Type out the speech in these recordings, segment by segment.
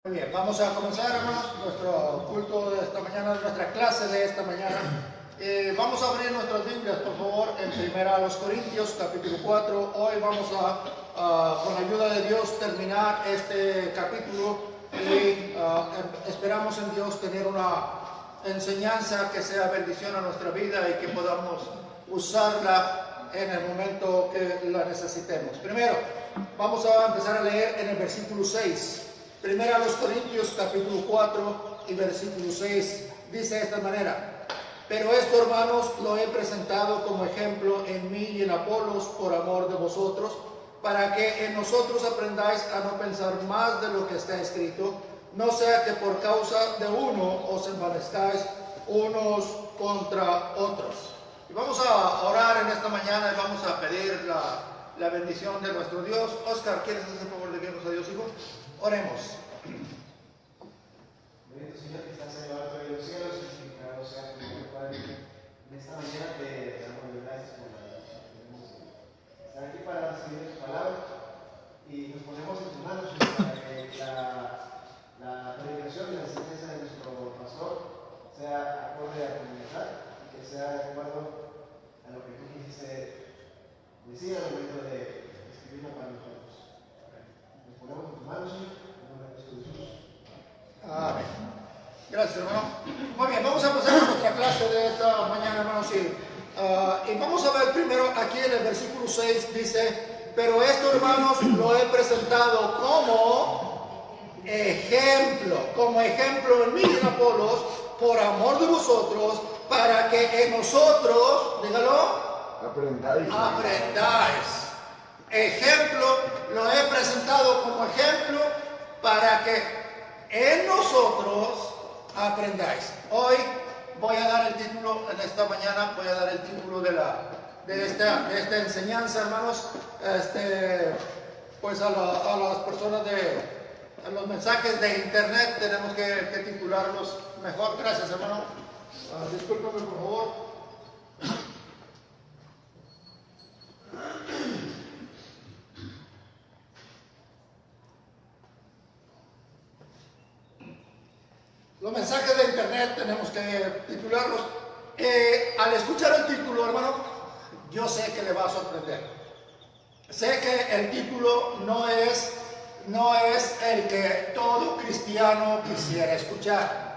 Muy bien, vamos a comenzar, hermanos, nuestro culto de esta mañana, nuestra clase de esta mañana. Vamos a abrir nuestras Biblias, por favor, en 1 Corintios, capítulo 4. Hoy vamos con la ayuda de Dios, terminar este capítulo y esperamos en Dios tener una enseñanza que sea bendición a nuestra vida y que podamos usarla en el momento que la necesitemos. Primero, vamos a empezar a leer en el versículo 6. 1 Corintios capítulo 4 y versículo 6 dice de esta manera: pero esto, hermanos, lo he presentado como ejemplo en mí y en Apolos por amor de vosotros, para que en nosotros aprendáis a no pensar más de lo que está escrito, no sea que por causa de uno os envanezcáis unos contra otros. Y vamos a orar en esta mañana y vamos a pedir la bendición de nuestro Dios. Oscar, ¿quieres hacer el favor de guiarnos a Dios, hijo? Oremos. Bendito Señor, que estás elevado en los cielos, santificado sea tu nombre, Padre. En esta mañana te damos gracias por la bendición que tenemos de estar aquí para recibir tu palabra y nos ponemos en tus manos para que la predicación y la enseñanza de nuestro pastor sea acorde a tu voluntad y que sea de acuerdo a lo que tú quisiste decir al momento de escribirlo para nosotros. Nos ponemos en tus manos, Señor, en nombre de Jesús. Amén. Gracias, hermano. Muy bien, vamos a empezar nuestra clase de esta mañana, hermanos. Y vamos a ver primero aquí en el versículo 6, dice: pero esto, hermanos, lo he presentado como ejemplo en mí y en Apolos, por amor de vosotros, para que en nosotros, dígalo, aprendáis. Ejemplo, lo he presentado como ejemplo para que en nosotros aprendáis. Hoy voy a dar el título, en esta mañana voy a dar el título de esta enseñanza, hermanos. Pues a las personas a los mensajes de internet tenemos que titularlos mejor. Gracias, hermano. Discúlpame, por favor. Los mensajes de internet tenemos que titularlos. Al escuchar el título, hermano, yo sé que le va a sorprender. Sé que el título no es el que todo cristiano quisiera escuchar.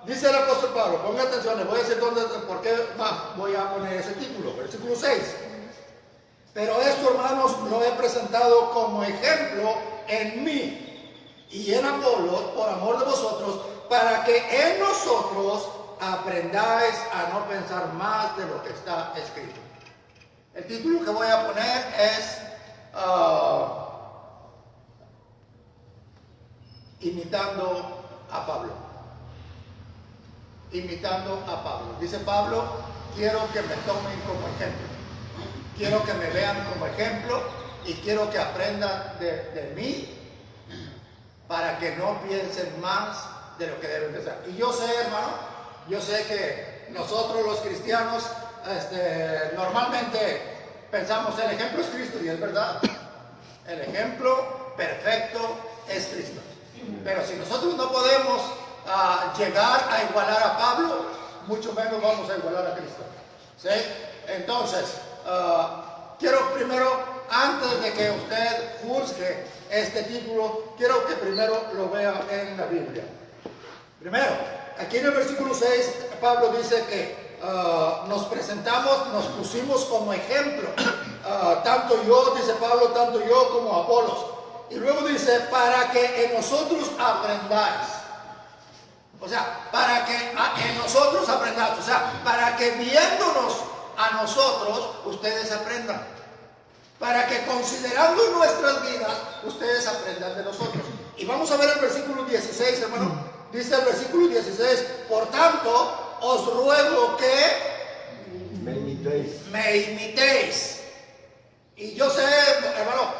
Dice el apóstol Pablo, ponga atención, les voy a decir por qué voy a poner ese título, versículo 6. Pero esto, hermanos, lo he presentado como ejemplo en mí y en Apolos, por amor de vosotros, para que en nosotros aprendáis a no pensar más de lo que está escrito. El título que voy a poner es Imitando a Pablo. Imitando a Pablo. Dice Pablo: quiero que me tomen como ejemplo. Quiero que me vean como ejemplo y quiero que aprendan de mí, para que no piensen más de lo que deben pensar. Y yo sé, hermano, yo sé que nosotros los cristianos normalmente pensamos el ejemplo es Cristo, y es verdad. El ejemplo perfecto es Cristo. Pero si nosotros no podemos llegar a igualar a Pablo, mucho menos vamos a igualar a Cristo. ¿Sí? Entonces, quiero primero, antes de que usted juzgue este título, quiero que primero lo vea en la Biblia. Primero, aquí en el versículo 6, Pablo dice que nos pusimos como ejemplo. Tanto yo, dice Pablo, tanto yo como Apolos. Y luego dice, para que en nosotros aprendáis. O sea, para que en nosotros aprendáis. O sea, para que viéndonos a nosotros, ustedes aprendan. Para que considerando nuestras vidas, ustedes aprendan de nosotros. Y vamos a ver el versículo 16, hermano. Dice el versículo 16: por tanto, os ruego que me imitéis. Y yo sé, hermano,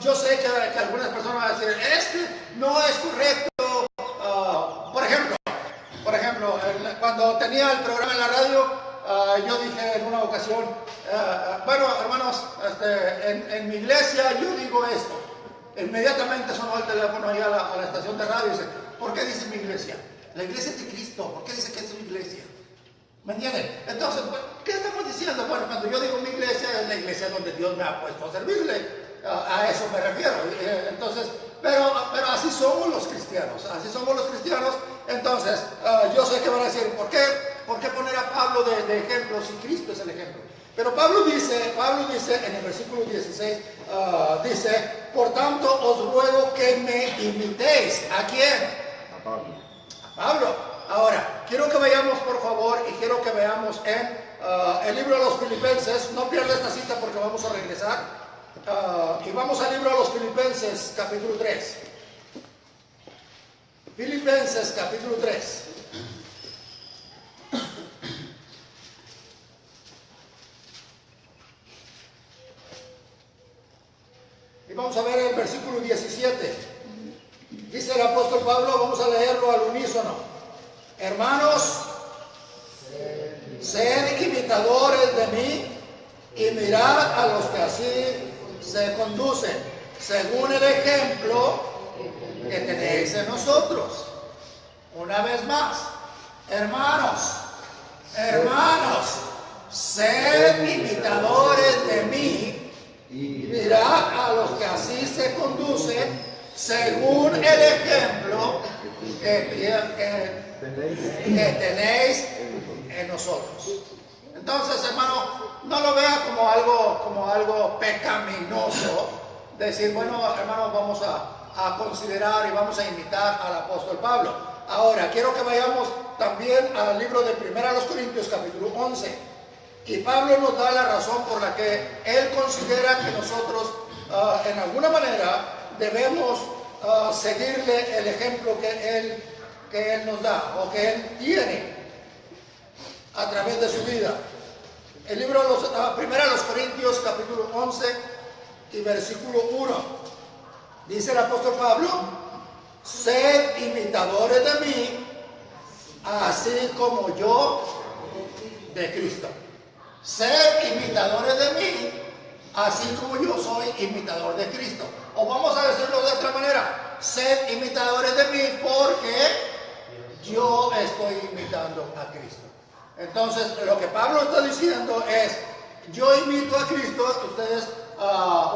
yo sé que algunas personas van a decir, no es correcto. Por ejemplo, cuando tenía el programa en la radio, yo dije en una ocasión, bueno, hermanos, en mi iglesia yo digo esto. Inmediatamente sonó el teléfono ahí a la estación de radio y dice, ¿por qué dice mi iglesia? La iglesia es de Cristo, ¿por qué dice que es su iglesia? ¿Me entienden? Entonces, ¿qué estamos diciendo? Bueno, cuando yo digo mi iglesia, es la iglesia donde Dios me ha puesto a servirle. A eso me refiero. Entonces, pero así somos los cristianos. Así somos los cristianos. Entonces, yo sé que van a decir, ¿por qué poner a Pablo de ejemplo si Cristo es el ejemplo? Pero Pablo dice en el versículo 16, dice, por tanto os ruego que me imitéis. ¿A quién? A Pablo. A Pablo. Ahora, quiero que vayamos por favor y quiero que veamos en el libro de los Filipenses. No pierda esta cita porque vamos a regresar. Y vamos al libro de los Filipenses, capítulo 3. Filipenses, capítulo 3. Y vamos a ver el versículo 17. Dice el apóstol Pablo, vamos a leerlo al unísono. Hermanos, sed imitadores de mí y mirad a los que así se conducen, según el ejemplo que tenéis en nosotros. Una vez más, hermanos, sed imitadores de mí y mirad a los que así se conducen, según el ejemplo que tenéis en nosotros. Entonces, hermano, no lo vea como algo pecaminoso. Decir, bueno, hermano, vamos a considerar y vamos a imitar al apóstol Pablo. Ahora, quiero que vayamos también al libro de 1 Corintios, capítulo 11. Y Pablo nos da la razón por la que él considera que nosotros, en alguna manera, debemos seguirle el ejemplo que él nos da o que él tiene a través de su vida. El libro de los Corintios, capítulo 11 y versículo 1. Dice el apóstol Pablo, sed imitadores de mí, así como yo de Cristo. Sed imitadores de mí, así como yo soy imitador de Cristo. O vamos a decirlo de otra manera, sed imitadores de mí porque yo estoy imitando a Cristo. Entonces, lo que Pablo está diciendo es, yo imito a Cristo,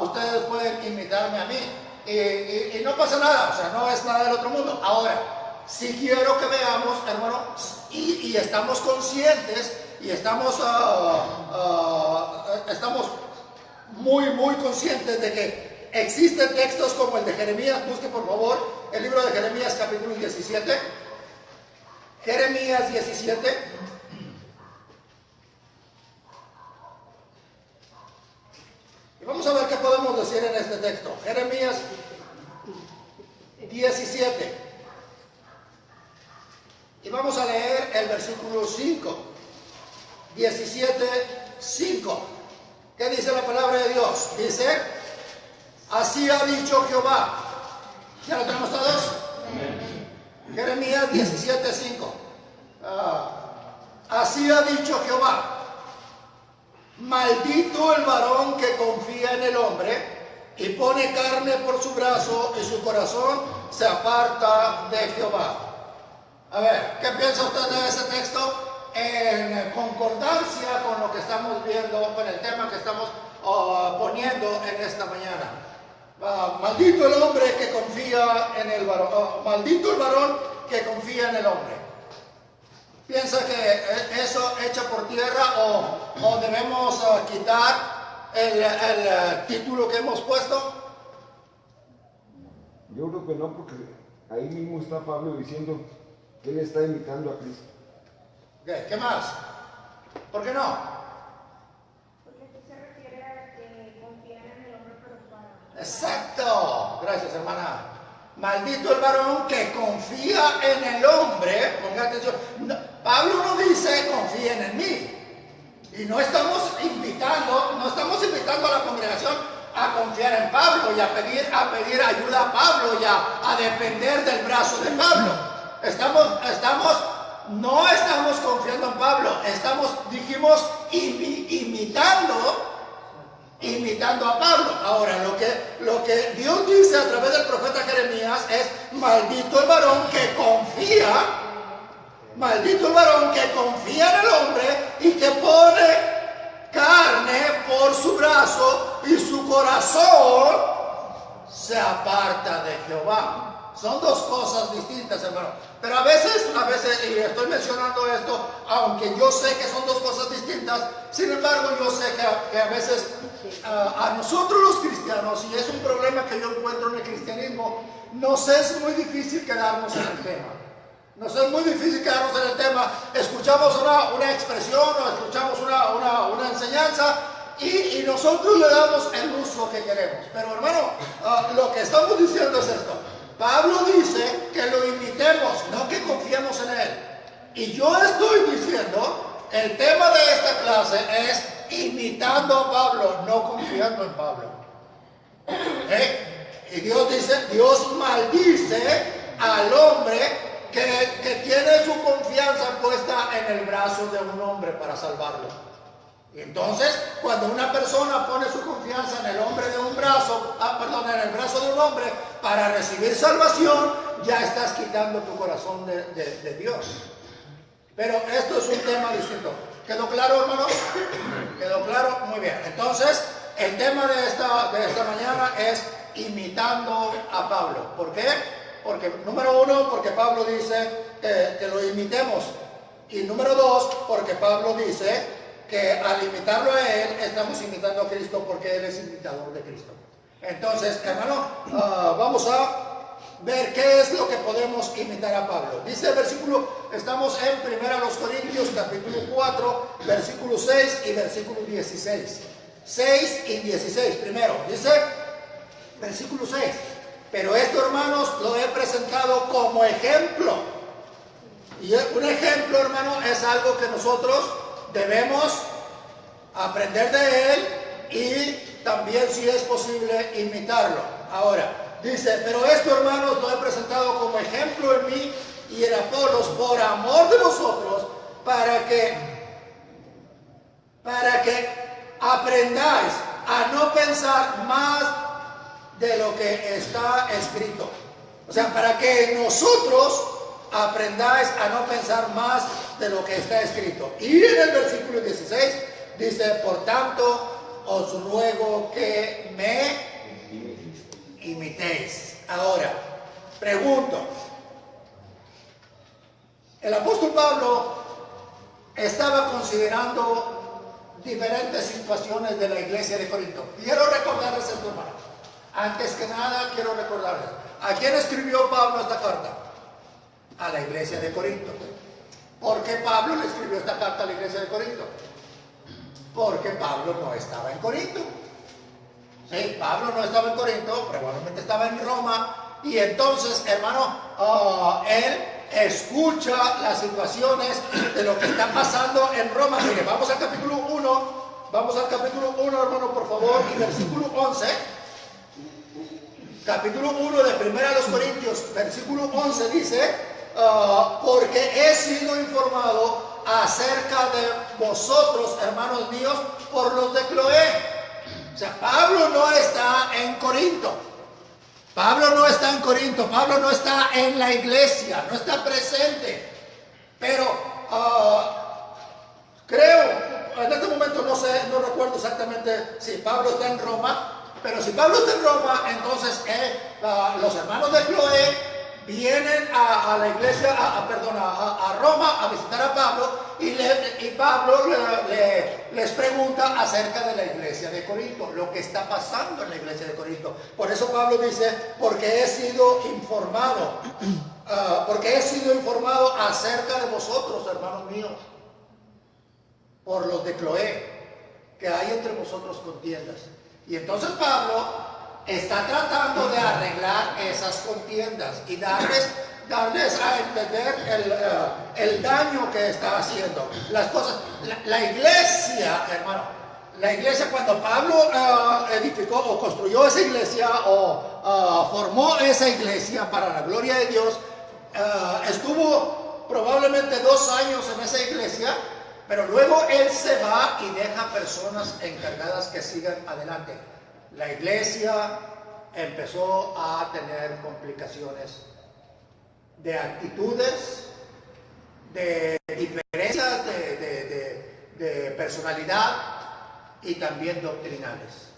ustedes pueden imitarme a mí. Y no pasa nada, o sea, no es nada del otro mundo. Ahora, si quiero que veamos, hermano, y estamos conscientes, y estamos muy conscientes de que existen textos como el de Jeremías. Busque por favor el libro de Jeremías, capítulo 17. Jeremías 17. Y vamos a ver qué podemos decir en este texto. Jeremías 17. Y vamos a leer el versículo 5. 17:5. ¿Qué dice la palabra de Dios? Dice, así ha dicho Jehová. ¿Ya lo tenemos todos? Jeremías 17:5. Así ha dicho Jehová. Maldito el varón que confía en el hombre y pone carne por su brazo y su corazón se aparta de Jehová. A ver, ¿qué piensa usted de ese texto? En concordancia con lo que estamos viendo, con el tema que estamos poniendo en esta mañana. Maldito el hombre que confía en el varón. Maldito el varón que confía en el hombre. ¿Piensa que eso echa por tierra o debemos quitar el título que hemos puesto? Yo creo que no, porque ahí mismo está Pablo diciendo que él está imitando a Cristo. Okay, ¿qué más? ¿Por qué no? Porque aquí se refiere a que confían en el hombre pero para. Exacto. Gracias, hermana. Maldito el varón que confía en el hombre. Ponga atención. Pablo no dice confíen en mí. Y no estamos invitando a la congregación a confiar en Pablo y a pedir ayuda a Pablo y a depender del brazo de Pablo. Estamos no estamos confiando en Pablo, dijimos, imitando a Pablo. Ahora, lo que Dios dice a través del profeta Jeremías es: maldito el varón que confía en el hombre y que pone carne por su brazo y su corazón se aparta de Jehová. Son dos cosas distintas, hermano. Pero a veces, y estoy mencionando esto, aunque yo sé que son dos cosas distintas, sin embargo, yo sé que a veces a nosotros los cristianos, y es un problema que yo encuentro en el cristianismo, nos es muy difícil quedarnos en el tema. Escuchamos una expresión o escuchamos una enseñanza y nosotros le damos el uso que queremos. Pero hermano, lo que estamos diciendo es esto. Pablo dice que lo imitemos, no que confiemos en él. Y yo estoy diciendo, el tema de esta clase es imitando a Pablo, no confiando en Pablo. Y Dios dice, Dios maldice al hombre que tiene su confianza puesta en el brazo de un hombre para salvarlo. Y entonces, cuando una persona pone su confianza en el brazo de un hombre para recibir salvación, ya estás quitando tu corazón de Dios. Pero esto es un tema distinto. ¿Quedó claro, hermanos? ¿Quedó claro? Muy bien. Entonces, el tema de esta mañana es imitando a Pablo. ¿Por qué? Porque, número uno, porque Pablo dice que lo imitemos. Y número dos, porque Pablo dice que al imitarlo a él, estamos imitando a Cristo, porque él es imitador de Cristo. Entonces, hermano, vamos a ver qué es lo que podemos imitar a Pablo. Dice el versículo, estamos en 1 Corintios, capítulo 4, versículo 6 y versículo 16. 6 y 16, primero, dice, versículo 6. Pero esto, hermanos, lo he presentado como ejemplo. Y un ejemplo, hermano, es algo que nosotros debemos aprender de él y también, si es posible, imitarlo. Ahora, dice, pero esto, hermanos, lo he presentado como ejemplo en mí y en Apolos, por amor de vosotros, para que aprendáis a no pensar más de lo que está escrito. O sea, para que nosotros aprendáis a no pensar más de lo que está escrito. Y en el versículo 16 dice, por tanto, os ruego que me imitéis. Ahora, pregunto, el apóstol Pablo estaba considerando diferentes situaciones de la iglesia de Corinto. Quiero recordarles esto, hermano. Antes que nada, quiero recordarles, ¿a quién escribió Pablo esta carta? A la iglesia de Corinto. ¿Por qué Pablo le escribió esta carta a la iglesia de Corinto? Porque Pablo no estaba en Corinto. Sí, Pablo no estaba en Corinto, probablemente estaba en Roma. Y entonces, hermano, él escucha las situaciones de lo que está pasando en Roma. Mire, vamos al capítulo 1. Vamos al capítulo 1, hermano, por favor, y versículo 11. Capítulo 1 de 1 Corintios, versículo 11 dice, porque he sido informado acerca de vosotros, hermanos míos, por los de Cloé. O sea, Pablo no está en Corinto. Pablo no está en Corinto. Pablo no está en la iglesia. No está presente. Pero creo, en este momento no sé, no recuerdo exactamente si Pablo está en Roma. Pero si Pablo está en Roma, entonces los hermanos de Cloé vienen a la iglesia, a Roma a visitar a Pablo y Pablo les pregunta acerca de la iglesia de Corinto, lo que está pasando en la iglesia de Corinto. Por eso Pablo dice, porque he sido informado acerca de vosotros, hermanos míos, por los de Cloé, que hay entre vosotros contiendas. Y entonces Pablo está tratando de arreglar esas contiendas y darles a entender el daño que está haciendo. Las cosas, la iglesia, hermano, la iglesia cuando Pablo edificó o construyó esa iglesia o formó esa iglesia para la gloria de Dios, estuvo probablemente 2 años en esa iglesia, pero luego él se va y deja personas encargadas que sigan adelante. La iglesia empezó a tener complicaciones de actitudes, de diferencias de personalidad y también doctrinales.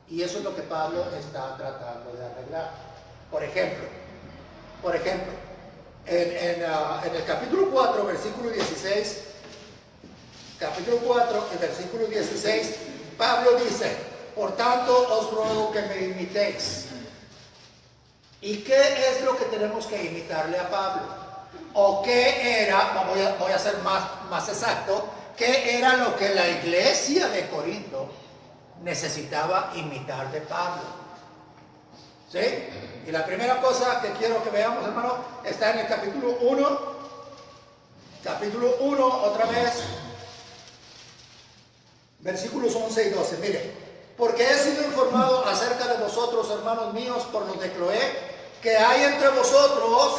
Y eso es lo que Pablo está tratando de arreglar. Por ejemplo, en el capítulo 4, versículo 16, Pablo dice: por tanto os ruego que me imitéis. ¿Y qué es lo que tenemos que imitarle a Pablo? ¿O qué era, voy a ser más exacto, qué era lo que la iglesia de Corinto necesitaba imitar de Pablo? ¿Sí? Y la primera cosa que quiero que veamos, hermano, está en el capítulo 1. Capítulo 1, otra vez, versículos 11 y 12. Mire: porque he sido informado acerca de vosotros, hermanos míos, por los de Cloé, que hay entre vosotros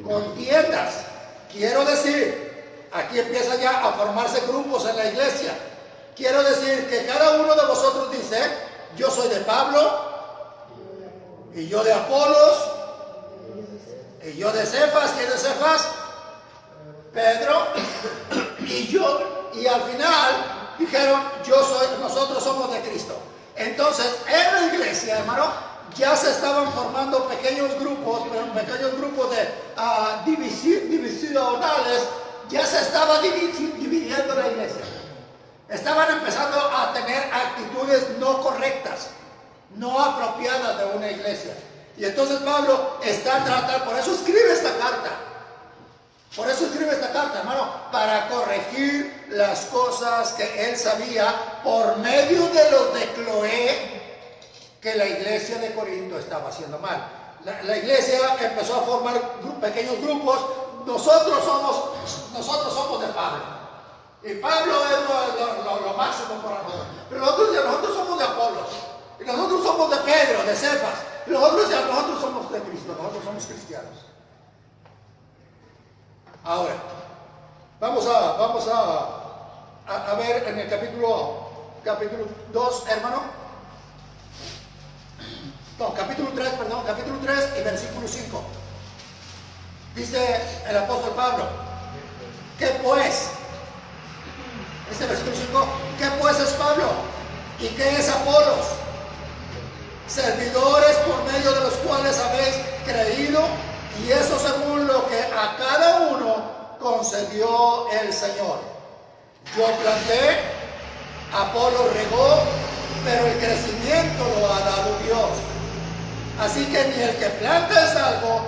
contiendas. Quiero decir, aquí empieza ya a formarse grupos en la iglesia. Quiero decir que cada uno de vosotros dice: yo soy de Pablo, y yo de Apolos, y yo de Cefas. ¿Quién es Cefas? Pedro. Y yo, y al final dijeron: nosotros somos de Cristo. Entonces, en la iglesia, hermano, ya se estaban formando pequeños grupos de divisionales. Ya se estaba dividiendo la iglesia. Estaban empezando a tener actitudes no correctas, no apropiadas de una iglesia. Y entonces Pablo está tratando, por eso escribe esta carta, hermano, para corregir las cosas que él sabía por medio de los de Cloé, que la iglesia de Corinto estaba haciendo mal. La iglesia empezó a formar pequeños grupos. Nosotros somos de Pablo, y Pablo es lo máximo para nosotros. Pero nosotros somos de Apolos, y nosotros somos de Pedro, de Cefas, y nosotros somos de Cristo, nosotros somos cristianos. Ahora, vamos a ver en el capítulo 2, hermano. No, capítulo 3 y versículo 5. Dice el apóstol Pablo: ¿qué pues? Este versículo 5, ¿qué pues es Pablo? ¿Y qué es Apolos? Servidores por medio de los cuales habéis creído, y eso según lo que a cada uno concedió el Señor. Yo planté, Apolo regó, pero el crecimiento lo ha dado Dios. Así que ni el que planta es algo,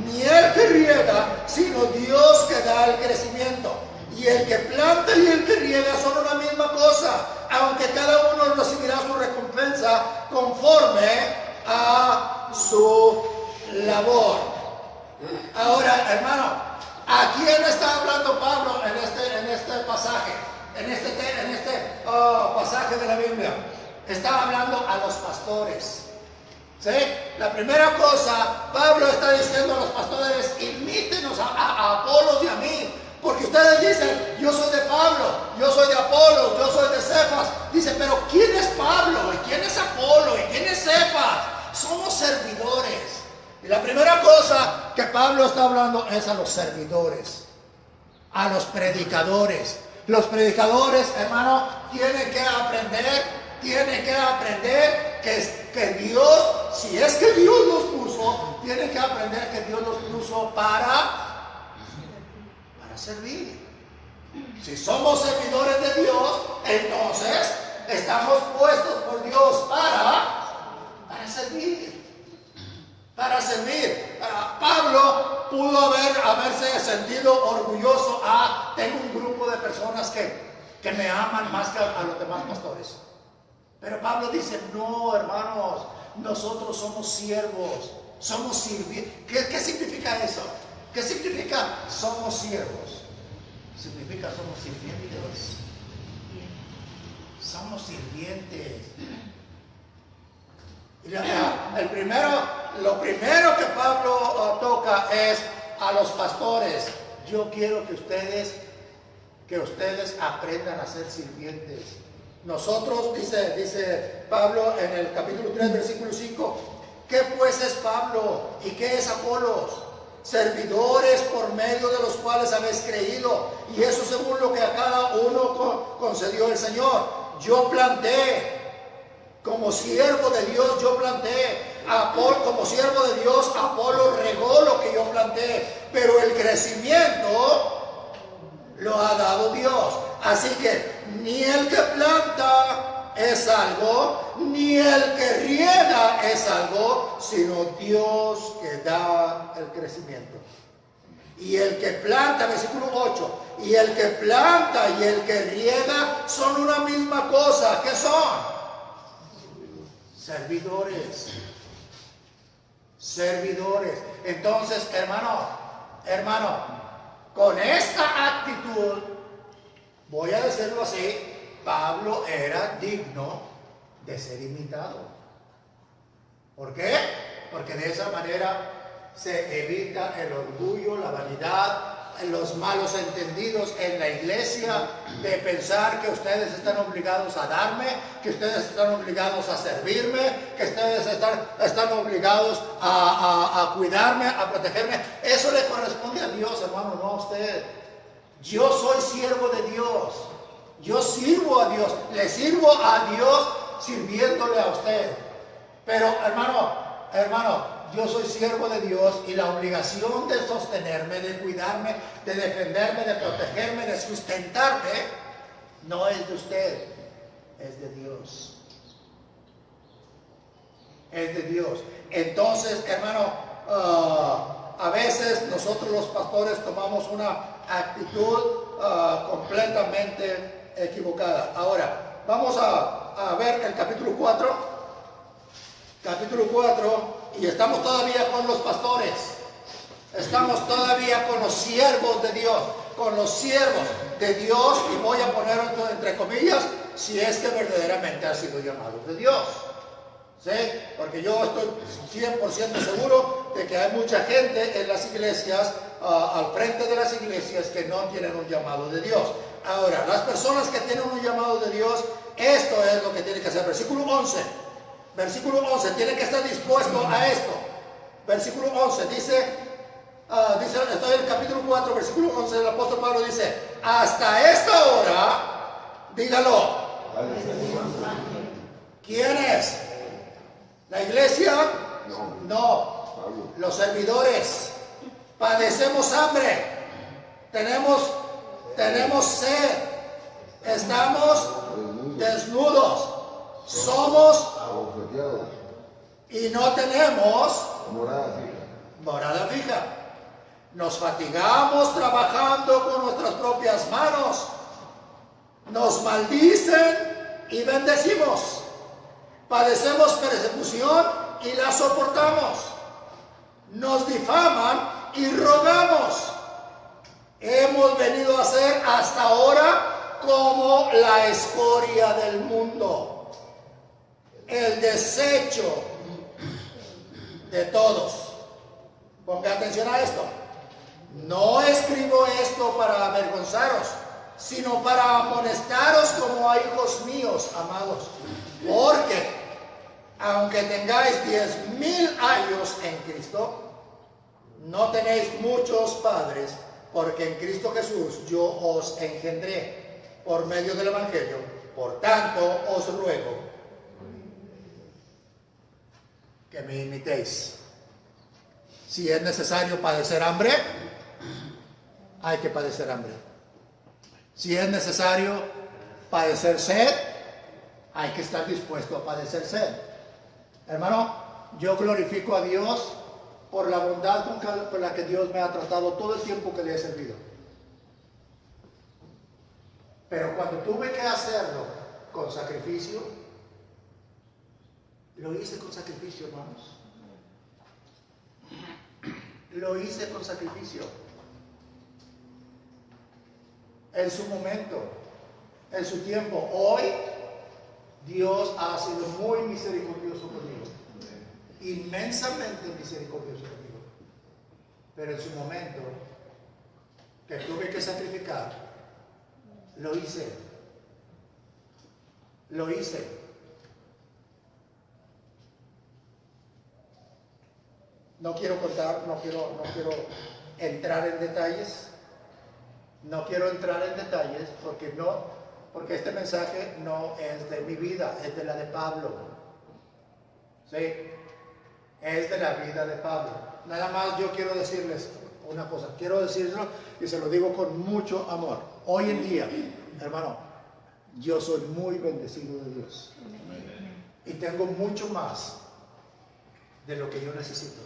ni el que riega, sino Dios que da el crecimiento. Y el que planta y el que riega son una misma cosa, aunque cada uno recibirá su recompensa conforme a su labor. Ahora, hermano, ¿a quién está hablando Pablo en este pasaje? En este pasaje de la Biblia. Está hablando a los pastores. ¿Sí? La primera cosa, Pablo está diciendo a los pastores: imítenos a Apolos y a mí. Porque ustedes dicen: yo soy de Pablo, yo soy de Apolos, yo soy de Cefas. Dice: pero ¿quién es Pablo? ¿Y quién es Apolo? ¿Y quién es Cefas? Somos servidores. Y la primera cosa que Pablo está hablando es a los servidores, a los predicadores. Los predicadores, hermano, tienen que aprender que Dios, si es que Dios los puso, tienen que aprender que Dios los puso para servir. Si somos servidores de Dios, entonces estamos puestos por Dios para servir. Para servir. Pablo pudo haberse sentido orgulloso: tengo un grupo de personas que me aman más que a los demás pastores. Pero Pablo dice: no, hermanos, nosotros somos siervos, somos sirvientes. ¿Qué significa eso? ¿Qué significa somos siervos? Significa somos sirvientes. Somos sirvientes. Y lo primero que Pablo toca es a los pastores. yo quiero que ustedes aprendan a ser sirvientes. Nosotros, dice Pablo en el capítulo 3, versículo 5, ¿qué pues es Pablo y qué es Apolos? Servidores por medio de los cuales habéis creído, y eso según lo que a cada uno concedió el Señor. Yo planté, como siervo de Dios yo planté, como siervo de Dios Apolo regó lo que yo planté, pero el crecimiento lo ha dado Dios. Así que ni el que planta es algo, ni el que riega es algo, sino Dios que da el crecimiento. Y el que planta, versículo 8, y el que planta y el que riega son una misma cosa. ¿Qué son? Servidores. Entonces, hermano, con esta actitud, voy a decirlo así, Pablo era digno de ser imitado. ¿Por qué? Porque de esa manera se evita el orgullo, la vanidad, los malos entendidos en la iglesia, de pensar que ustedes están obligados a darme, que ustedes están obligados a servirme, que ustedes están obligados a cuidarme, a protegerme. Eso le corresponde a Dios, hermano, no a usted. Yo soy siervo de Dios. Yo sirvo a Dios. Le sirvo a Dios sirviéndole a usted. Pero, hermano, yo soy siervo de Dios y la obligación de sostenerme, de cuidarme, de defenderme, de protegerme, de sustentarme, no es de usted, es de Dios. Es de Dios. Entonces, hermano, a veces nosotros los pastores tomamos una actitud completamente equivocada. Ahora, vamos a ver el capítulo 4. Capítulo 4, y estamos todavía con los pastores, estamos todavía con los siervos de Dios, y voy a poner entre comillas, si es que verdaderamente han sido llamados de Dios. ¿Sí? Porque yo estoy 100% seguro de que hay mucha gente en las iglesias, al frente de las iglesias, que no tienen un llamado de Dios. Ahora, las personas que tienen un llamado de Dios, esto es lo que tienen que hacer. Versículo 11, tiene que estar dispuesto a esto. Versículo 11 dice, estoy en el capítulo 4, versículo 11, el apóstol Pablo dice, hasta esta hora, dígalo. ¿Quién es? ¿La iglesia? No. Los servidores. Padecemos hambre. Tenemos sed. Estamos desnudos. Somos y no tenemos morada fija. Nos fatigamos trabajando con nuestras propias manos. Nos maldicen y bendecimos. Padecemos persecución y la soportamos. Nos difaman y rogamos. Hemos venido a ser hasta ahora como la escoria del mundo, el desecho de todos. Ponga atención a esto. No escribo esto para avergonzaros, sino para amonestaros como a hijos míos amados. Porque aunque tengáis 10,000 años en Cristo, no tenéis muchos padres, porque en Cristo Jesús yo os engendré por medio del Evangelio. Por tanto, os ruego que me imitéis. Si es necesario padecer hambre, hay que padecer hambre. Si es necesario padecer sed, hay que estar dispuesto a padecer sed. Hermano, yo glorifico a Dios por la bondad con la que Dios me ha tratado todo el tiempo que le he servido. Pero cuando tuve que hacerlo con sacrificio, lo hice con sacrificio, hermanos. Lo hice con sacrificio. En su momento, en su tiempo. Hoy, Dios ha sido muy misericordioso conmigo. Inmensamente misericordioso conmigo. Pero en su momento, que tuve que sacrificar, lo hice. Lo hice. No quiero contar, no quiero entrar en detalles. No quiero entrar en detalles porque este mensaje no es de mi vida, es de la de Pablo. ¿Sí? Es de la vida de Pablo. Nada más yo quiero decirles una cosa, quiero decirlo y se lo digo con mucho amor. Hoy en día, hermano, yo soy muy bendecido de Dios. Y tengo mucho más de lo que yo necesito.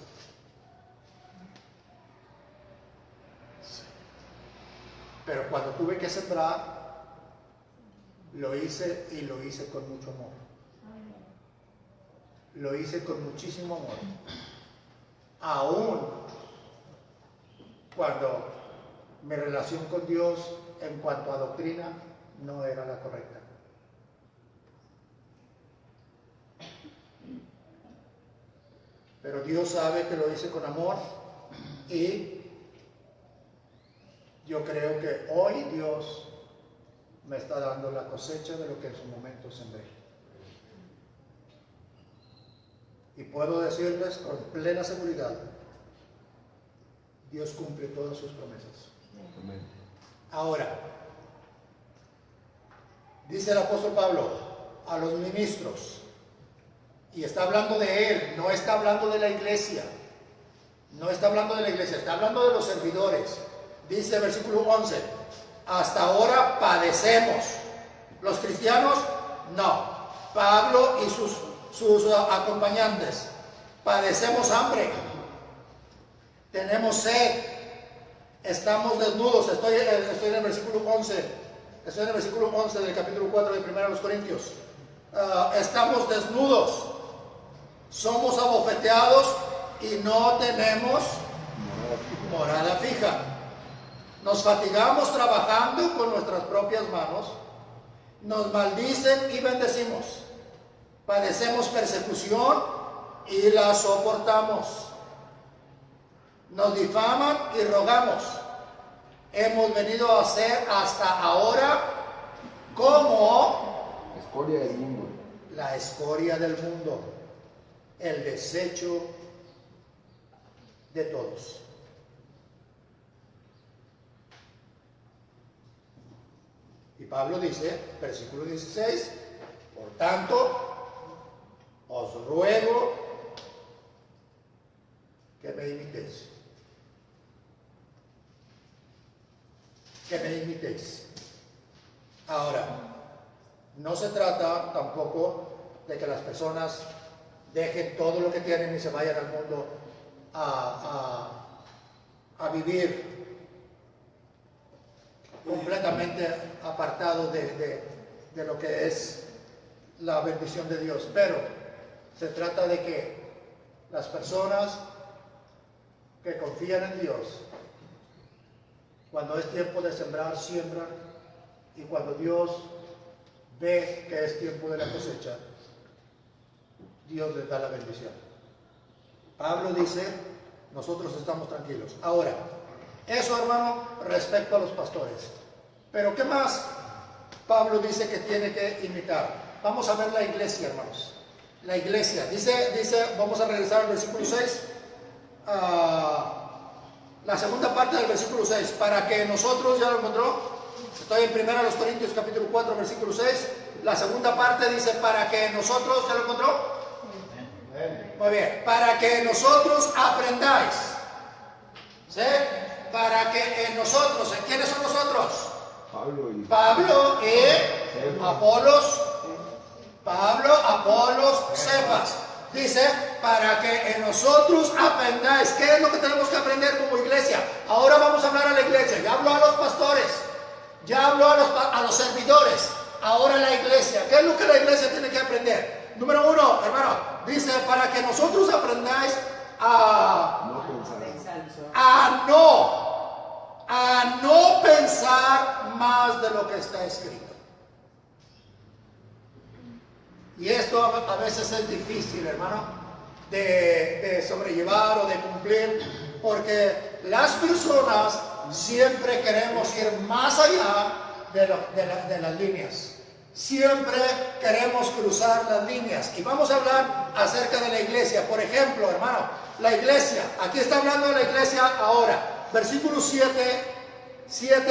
Pero cuando tuve que sembrar, lo hice y lo hice con mucho amor. Lo hice con muchísimo amor. Aún cuando mi relación con Dios en cuanto a doctrina no era la correcta. Pero Dios sabe que lo hice con amor y yo creo que hoy Dios me está dando la cosecha de lo que en su momento sembré. Y puedo decirles con plena seguridad, Dios cumple todas sus promesas. Amén. Ahora, dice el apóstol Pablo a los ministros, y está hablando de él, no está hablando de la iglesia, no está hablando de la iglesia, está hablando de los servidores. Dice versículo 11, hasta ahora padecemos. Los cristianos, no. Pablo y sus acompañantes, padecemos hambre, tenemos sed, estamos desnudos. Estoy en el versículo 11, estoy en el versículo 11 del capítulo 4 de 1 Corintios. Estamos desnudos, somos abofeteados y no tenemos morada fija. Nos fatigamos trabajando con nuestras propias manos, nos maldicen y bendecimos. Padecemos persecución y la soportamos. Nos difaman y rogamos. Hemos venido a ser hasta ahora como la escoria del mundo. La escoria del mundo, el desecho de todos. Y Pablo dice, versículo 16, por tanto, os ruego que me imitéis. Que me imitéis. Ahora, no se trata tampoco de que las personas dejen todo lo que tienen y se vayan al mundo a vivir completamente apartado de lo que es la bendición de Dios, pero se trata de que las personas que confían en Dios, cuando es tiempo de sembrar, siembran, y cuando Dios ve que es tiempo de la cosecha, Dios les da la bendición. Pablo dice, nosotros estamos tranquilos. Ahora, eso, hermano, respecto a los pastores. Pero ¿qué más Pablo dice que tiene que imitar? Vamos a ver la iglesia, hermanos. La iglesia. Dice, vamos a regresar al versículo 6. La segunda parte del versículo 6. Para que nosotros, ¿ya lo encontró? Estoy en 1 Corintios capítulo 4, versículo 6. La segunda parte dice, para que nosotros, ¿ya lo encontró? Muy bien. Para que nosotros aprendáis. ¿Sí? Para que en nosotros, ¿en quiénes son nosotros? Pablo y Apolos. Pablo, Apolos, Cefas. Dice, para que en nosotros aprendáis. ¿Qué es lo que tenemos que aprender como iglesia? Ahora vamos a hablar a la iglesia. Ya habló a los pastores, ya habló a los servidores. Ahora la iglesia. ¿Qué es lo que la iglesia tiene que aprender? Número 1, hermano, dice, para que nosotros aprendáis a no pensar más de lo que está escrito. Y esto a veces es difícil, hermano, de sobrellevar o de cumplir, porque las personas siempre queremos ir más allá de las líneas. Siempre queremos cruzar las líneas. Y vamos a hablar acerca de la iglesia. Por ejemplo, hermano, la iglesia. Aquí está hablando de la iglesia ahora. Versículo 7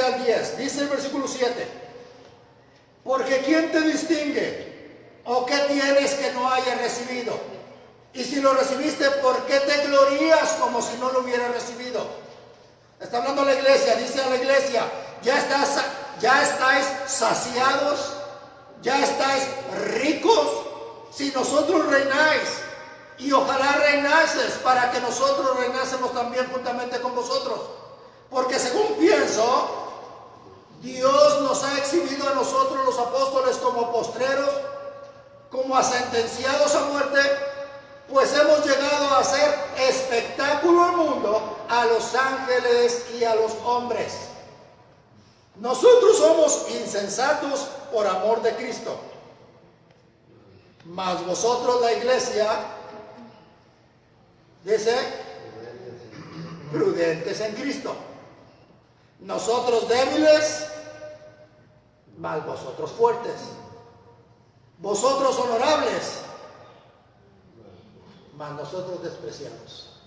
al 10. Dice el versículo 7. Porque ¿quién te distingue? ¿O qué tienes que no hayas recibido? Y si lo recibiste, ¿por qué te glorías como si no lo hubieras recibido? Está hablando la iglesia. Dice a la iglesia, ya estáis saciados. Ya estáis ricos si nosotros reináis, y ojalá reinases para que nosotros reinásemos también juntamente con vosotros. Porque según pienso, Dios nos ha exhibido a nosotros los apóstoles como postreros, como a sentenciados a muerte, pues hemos llegado a hacer espectáculo al mundo, a los ángeles y a los hombres. Nosotros somos insensatos por amor de Cristo, mas vosotros, la iglesia, dice, prudentes en Cristo. Nosotros débiles, mas vosotros fuertes. Vosotros honorables, mas nosotros despreciados.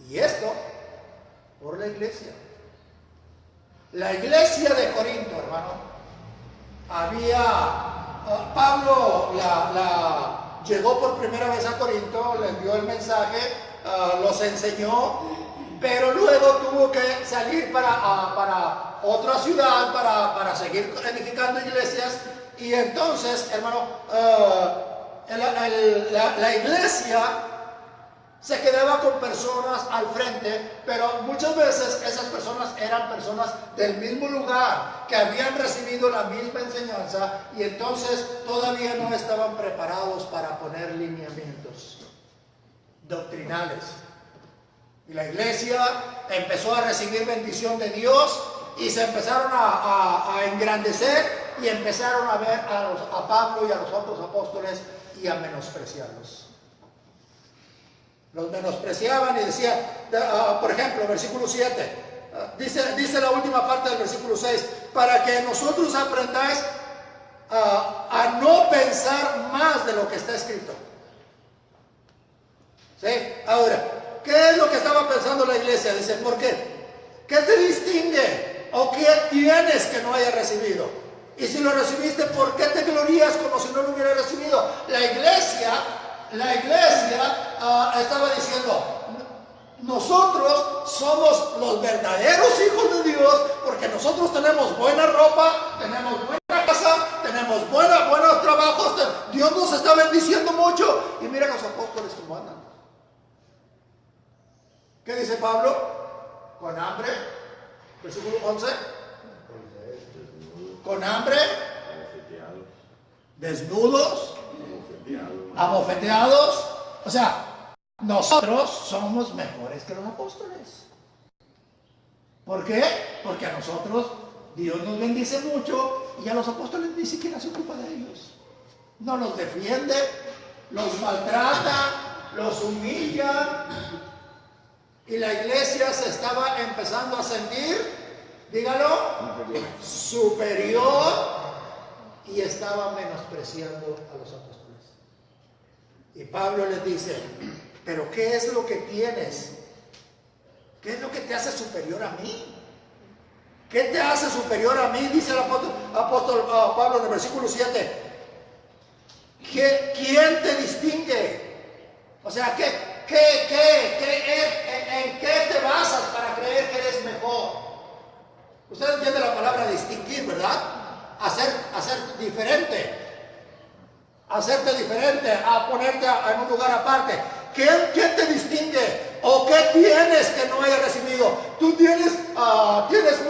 Y esto por la iglesia. La iglesia de Corinto, hermano, Pablo llegó por primera vez a Corinto, le envió el mensaje, los enseñó, pero luego tuvo que salir para otra ciudad para seguir edificando iglesias. Y entonces, hermano, la iglesia se quedaba con personas al frente, pero muchas veces esas personas eran personas del mismo lugar, que habían recibido la misma enseñanza, y entonces todavía no estaban preparados para poner lineamientos doctrinales. Y la iglesia empezó a recibir bendición de Dios, y se empezaron a engrandecer, y empezaron a ver a Pablo y a los otros apóstoles y a menospreciarlos. Los menospreciaban y decían, por ejemplo, versículo 7, dice la última parte del versículo 6, para que nosotros aprendáis a no pensar más de lo que está escrito. ¿Sí? Ahora, ¿qué es lo que estaba pensando la iglesia? Dice, ¿por qué? ¿Qué te distingue? ¿O qué tienes que no hayas recibido? Y si lo recibiste, ¿por qué te glorías como si no lo hubieras recibido? La iglesia estaba diciendo, nosotros somos los verdaderos hijos de Dios, porque nosotros tenemos buena ropa, tenemos buena casa, tenemos buenos trabajos, Dios nos está bendiciendo mucho. Y mira los apóstoles cómo andan. ¿Qué dice Pablo? Con hambre, versículo 11, con hambre, desnudos, abofeteados. O sea, nosotros somos mejores que los apóstoles. ¿Por qué? Porque a nosotros Dios nos bendice mucho, y a los apóstoles ni siquiera se ocupa de ellos. No los defiende, los maltrata, los humilla. Y la iglesia se estaba empezando a sentir, dígalo, superior, y estaba menospreciando a los apóstoles. Y Pablo les dice, pero ¿qué es lo que tienes? ¿Qué es lo que te hace superior a mí? ¿Qué te hace superior a mí? Dice el apóstol Pablo en el versículo 7. ¿Quién te distingue? O sea, ¿en qué te basas para creer que eres mejor? Usted entiende la palabra distinguir, ¿verdad? Hacer diferente. Hacerte diferente, a ponerte en un lugar aparte. ¿Quién te distingue? ¿O qué tienes que no hayas recibido? Tú tienes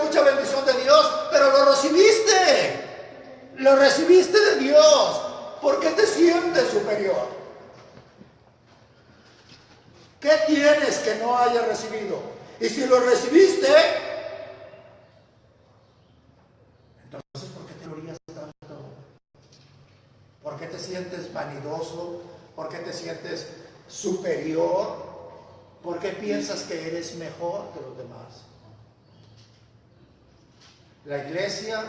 mucha bendición de Dios, pero lo recibiste de Dios. ¿Por qué te sientes superior? ¿Qué tienes que no hayas recibido? Y si lo recibiste, entonces ¿por qué te glorías tanto? ¿Por qué te sientes vanidoso? ¿Por qué te sientes superior? ¿Por qué piensas que eres mejor que los demás? La iglesia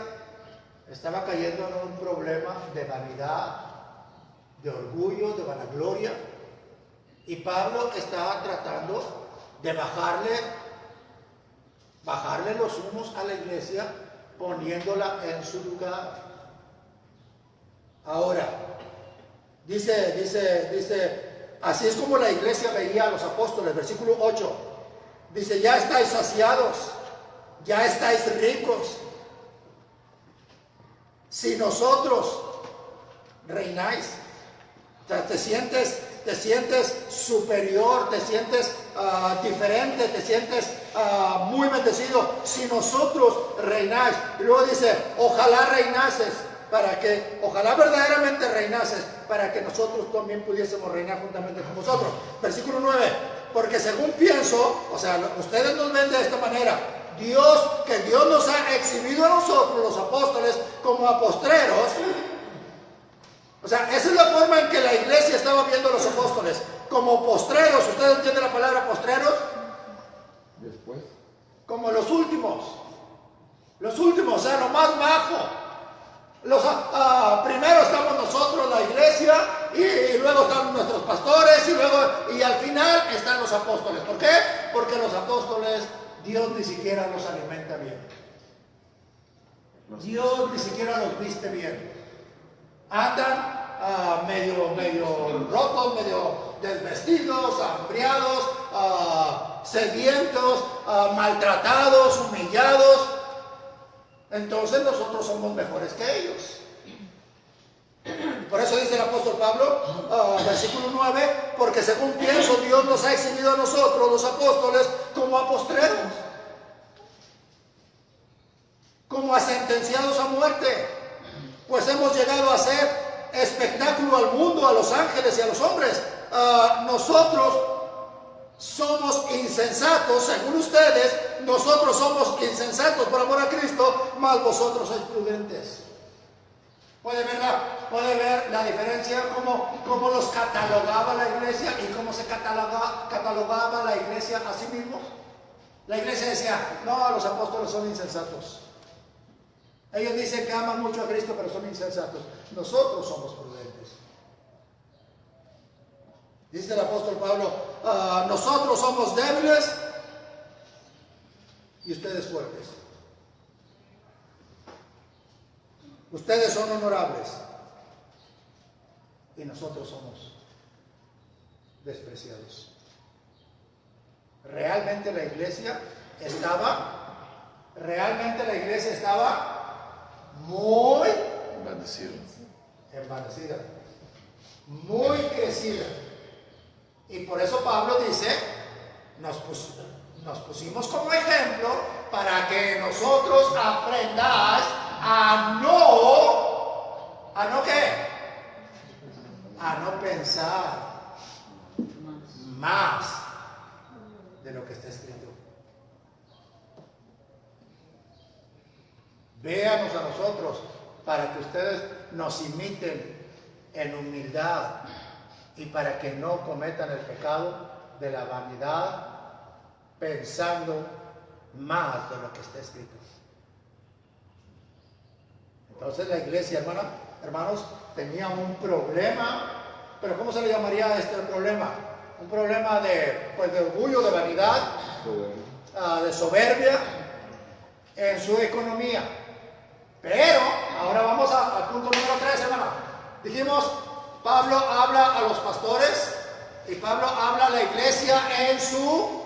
estaba cayendo en un problema de vanidad, de orgullo, de vanagloria, y Pablo estaba tratando de bajarle los humos a la iglesia, poniéndola en su lugar. Ahora, dice, así es como la iglesia veía a los apóstoles, versículo 8, dice, ya estáis saciados, ya estáis ricos. Si nosotros reináis, o sea, te sientes superior, te sientes diferente, te sientes muy bendecido. Si nosotros reináis, y luego dice, ojalá reinases, ojalá verdaderamente reinases, para que nosotros también pudiésemos reinar juntamente con vosotros. Versículo 9, porque según pienso, o sea, ustedes nos ven de esta manera, que Dios nos ha exhibido a nosotros, los apóstoles, como apostreros. O sea, esa es la forma en que la iglesia estaba viendo a los apóstoles, como postreros. ¿Ustedes entienden la palabra postreros? Después. Como los últimos, o sea, lo más bajo. Primero estamos nosotros, la iglesia, y luego están nuestros pastores, y al final están los apóstoles. ¿Por qué? Porque los apóstoles, Dios ni siquiera los alimenta bien. Dios ni siquiera los viste bien. Andan medio rotos, medio desvestidos, hambriados, sedientos, maltratados, humillados. Entonces nosotros somos mejores que ellos. Por eso dice el apóstol Pablo, versículo 9, porque según pienso, Dios nos ha exhibido a nosotros, los apóstoles, como a postreros, como a sentenciados a muerte, pues hemos llegado a hacer espectáculo al mundo, a los ángeles y a los hombres. Nosotros somos insensatos, según ustedes, nosotros somos insensatos por amor a Cristo, mas vosotros sois prudentes. ¿Puede ver la diferencia? Cómo los catalogaba la iglesia y cómo se catalogaba la iglesia a sí mismos. La iglesia decía, no, los apóstoles son insensatos. Ellos dicen que aman mucho a Cristo, pero son insensatos. Nosotros somos prudentes. Dice el apóstol Pablo, nosotros somos débiles y ustedes fuertes. Ustedes son honorables y nosotros somos despreciados. Realmente la iglesia estaba muy envanecida, muy crecida. Y por eso Pablo dice, nos pusimos como ejemplo para que nosotros aprendáis a no pensar más de lo que está escrito. Véanos a nosotros para que ustedes nos imiten en humildad y para que no cometan el pecado de la vanidad pensando más de lo que está escrito. Entonces la iglesia, hermanos, tenía un problema, pero ¿cómo se le llamaría a este problema? Un problema de orgullo, de vanidad, de soberbia en su economía. Pero ahora vamos al punto número 3, hermano. Dijimos, Pablo habla a los pastores y Pablo habla a la iglesia en su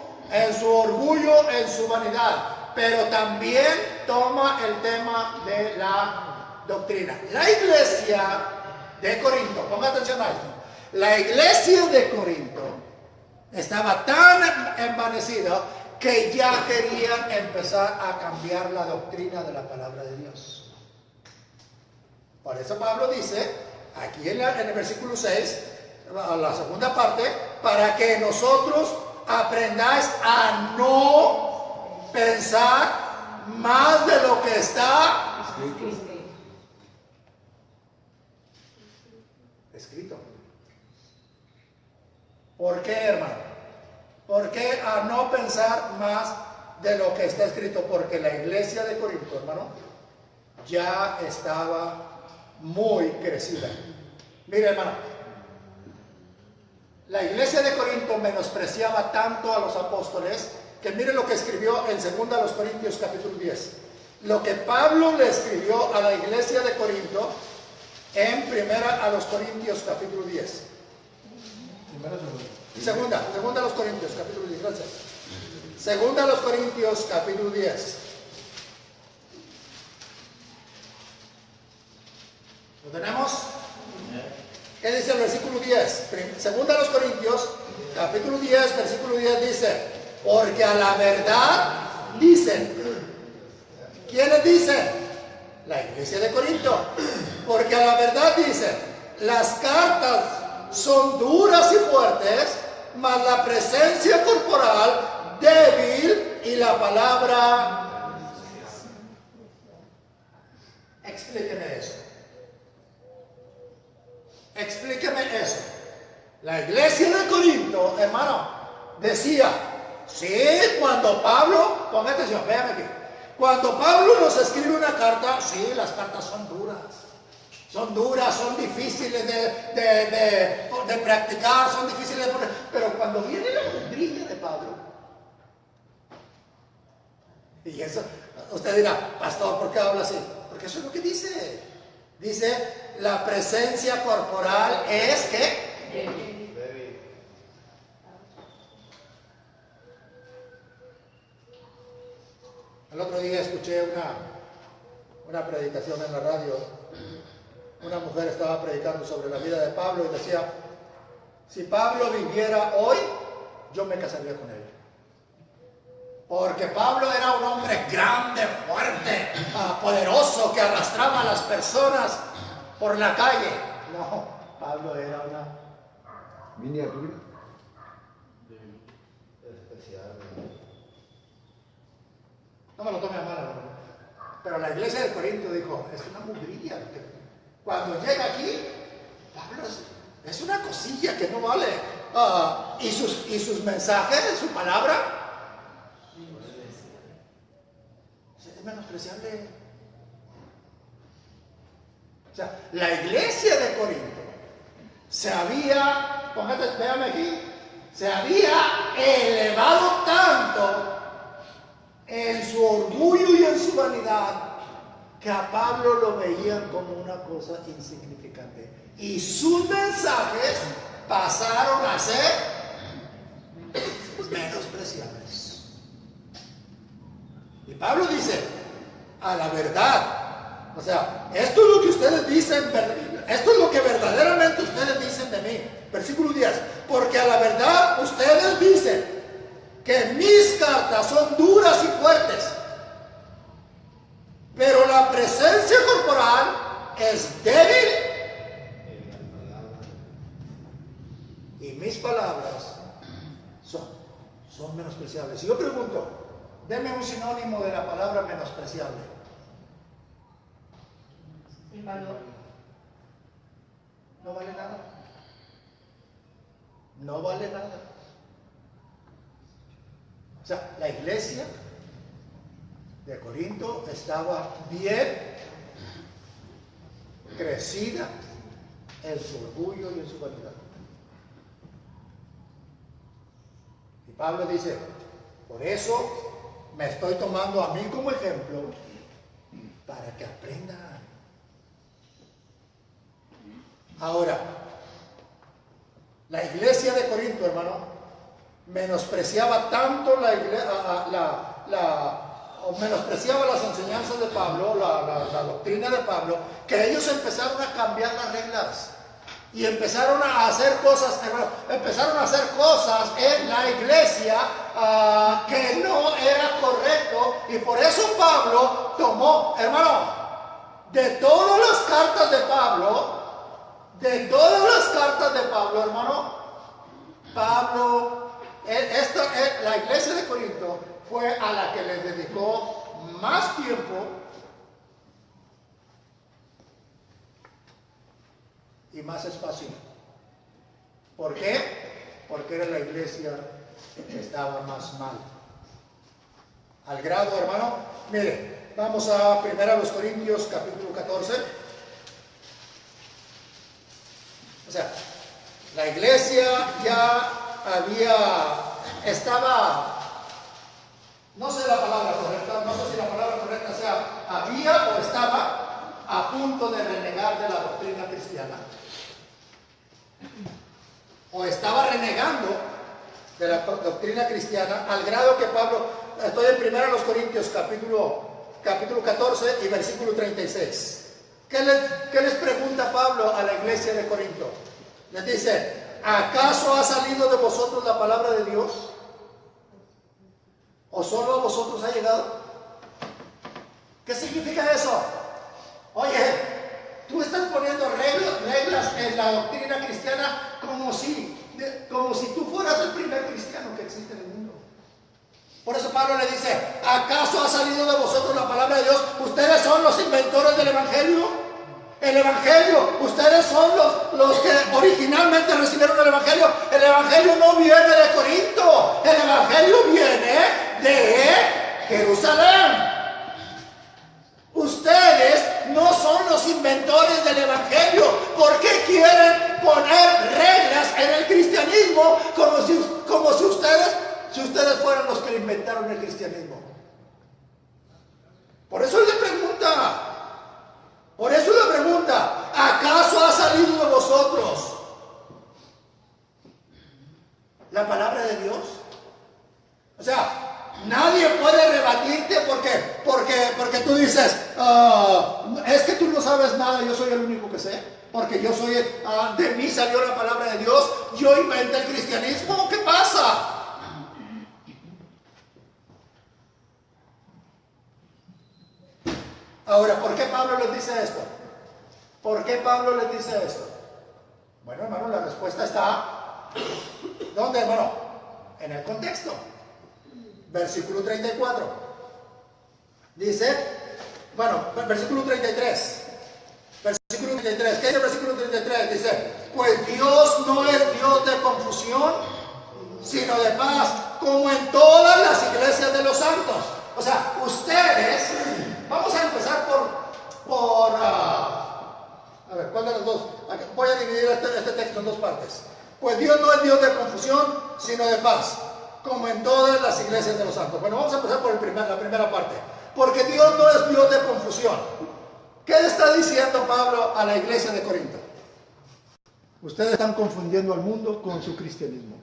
orgullo, en su vanidad, pero también toma el tema de la doctrina. La iglesia de Corinto, ponga atención a esto, la iglesia de Corinto estaba tan envanecida que ya querían empezar a cambiar la doctrina de la palabra de Dios. Por eso Pablo dice, aquí en el versículo 6, la segunda parte, para que nosotros aprendáis a no pensar más de lo que está escrito. ¿Por qué, hermano? ¿Por qué a no pensar más de lo que está escrito, porque la iglesia de Corinto, hermano, ya estaba muy crecida. Mire, hermano, la iglesia de Corinto menospreciaba tanto a los apóstoles que mire lo que escribió en 2 Corintios capítulo 10. Lo que Pablo le escribió a la iglesia de Corinto en 1 Corintios capítulo 10. Segunda Corintios capítulo 10, gracias. 2 Corintios capítulo 10. ¿Lo tenemos? ¿Qué dice el versículo 10? 2 Corintios capítulo 10, versículo 10 dice: porque a la verdad dicen. ¿Quiénes dicen? La iglesia de Corinto. Porque a la verdad dicen, las cartas son duras y fuertes, mas la presencia corporal débil y la palabra. Explíqueme eso. Explíqueme eso. La iglesia de Corinto, hermano, decía, sí, cuando Pablo, ponga atención, véame aquí. Cuando Pablo nos escribe una carta, sí, las cartas son duras, son difíciles de practicar, son difíciles de poner, pero cuando viene la doctrina de Pablo, y eso, usted dirá, pastor, ¿por qué habla así? Porque eso es lo que dice. Dice, la presencia corporal es que el otro día escuché una predicación en la radio. Una mujer estaba predicando sobre la vida de Pablo y decía, si Pablo viviera hoy, yo me casaría con él. Porque Pablo era un hombre grande, fuerte, poderoso, que arrastraba a las personas por la calle. No, Pablo era una miniatura. Especial. No me lo tome a mal, hermano. Pero la iglesia de Corinto dijo, es una mugría. Cuando llega aquí, Pablo es una cosilla que no vale. Y sus mensajes, su palabra, es menospreciable. O sea, la iglesia de Corinto se había, véame aquí, se había elevado tanto en su orgullo y en su vanidad, que a Pablo lo veían como una cosa insignificante. Y sus mensajes pasaron a ser menospreciables. Y Pablo dice, a la verdad, o sea, esto es lo que ustedes dicen, esto es lo que verdaderamente ustedes dicen de mí. Versículo 10, porque a la verdad ustedes dicen que mis cartas son duras y fuertes, pero la presencia corporal es débil y mis palabras son menospreciables. Y yo pregunto, deme un sinónimo de la palabra menospreciable. El valor. No vale nada. No vale nada. O sea, la iglesia de Corinto estaba bien crecida en su orgullo y en su vanidad. Y Pablo dice, por eso me estoy tomando a mí como ejemplo para que aprendan. Ahora, la iglesia de Corinto, hermano, menospreciaba tanto menospreciaba las enseñanzas de Pablo, la doctrina de Pablo, que ellos empezaron a cambiar las reglas y empezaron a hacer cosas, en la iglesia que no era correcto, y por eso Pablo tomó, hermano, de todas las cartas de Pablo, hermano, la iglesia de Corinto fue a la que les dedicó más tiempo y más espacio. ¿Por qué? Porque era la iglesia que estaba más mal. Al grado, hermano. Mire, vamos a 1 Corintios capítulo 14. O sea, la iglesia ya estaba, no sé la palabra correcta, no sé si la palabra correcta sea había o estaba a punto de renegar de la doctrina cristiana. O estaba renegando de la doctrina cristiana al grado que Pablo, estoy en 1 Corintios capítulo 14 y versículo 36. ¿Qué les pregunta Pablo a la iglesia de Corinto? Les dice, ¿acaso ha salido de vosotros la palabra de Dios? ¿O solo a vosotros ha llegado? ¿Qué significa eso? Oye, tú estás poniendo reglas en la doctrina cristiana como si tú fueras el primer cristiano que existe en el mundo. Por eso Pablo le dice, ¿acaso ha salido de vosotros la palabra de Dios? ¿Ustedes son los inventores del Evangelio? El Evangelio, ustedes son los que originalmente recibieron el Evangelio. El Evangelio no viene de Corinto, el Evangelio viene de Jerusalén. Ustedes no son los inventores del Evangelio. ¿Por qué quieren poner reglas en el cristianismo como si ustedes fueran los que inventaron el cristianismo? Por eso le pregunta, ¿acaso ha salido de vosotros la palabra de Dios? O sea, nadie puede rebatirte porque tú dices, es que tú no sabes nada, yo soy el único que sé, porque yo soy, de mí salió la palabra de Dios, yo inventé el cristianismo. ¿Qué pasa? Ahora, ¿por qué Pablo les dice esto? ¿Por qué Pablo les dice esto? Bueno, hermano, la respuesta está, ¿dónde, hermano? En el contexto. Versículo 34. Dice, bueno, versículo 33. Versículo 33. ¿Qué dice el versículo 33? Dice, pues Dios no es Dios de confusión, sino de paz, como en todas las iglesias de los santos. O sea, ustedes, vamos a empezar a ver, ¿cuál de los dos? Voy a dividir este texto en dos partes. Pues Dios no es Dios de confusión, sino de paz, como en todas las iglesias de los santos. Bueno, vamos a empezar por la primera parte. Porque Dios no es Dios de confusión. ¿Qué le está diciendo Pablo a la iglesia de Corinto? Ustedes están confundiendo al mundo con su cristianismo.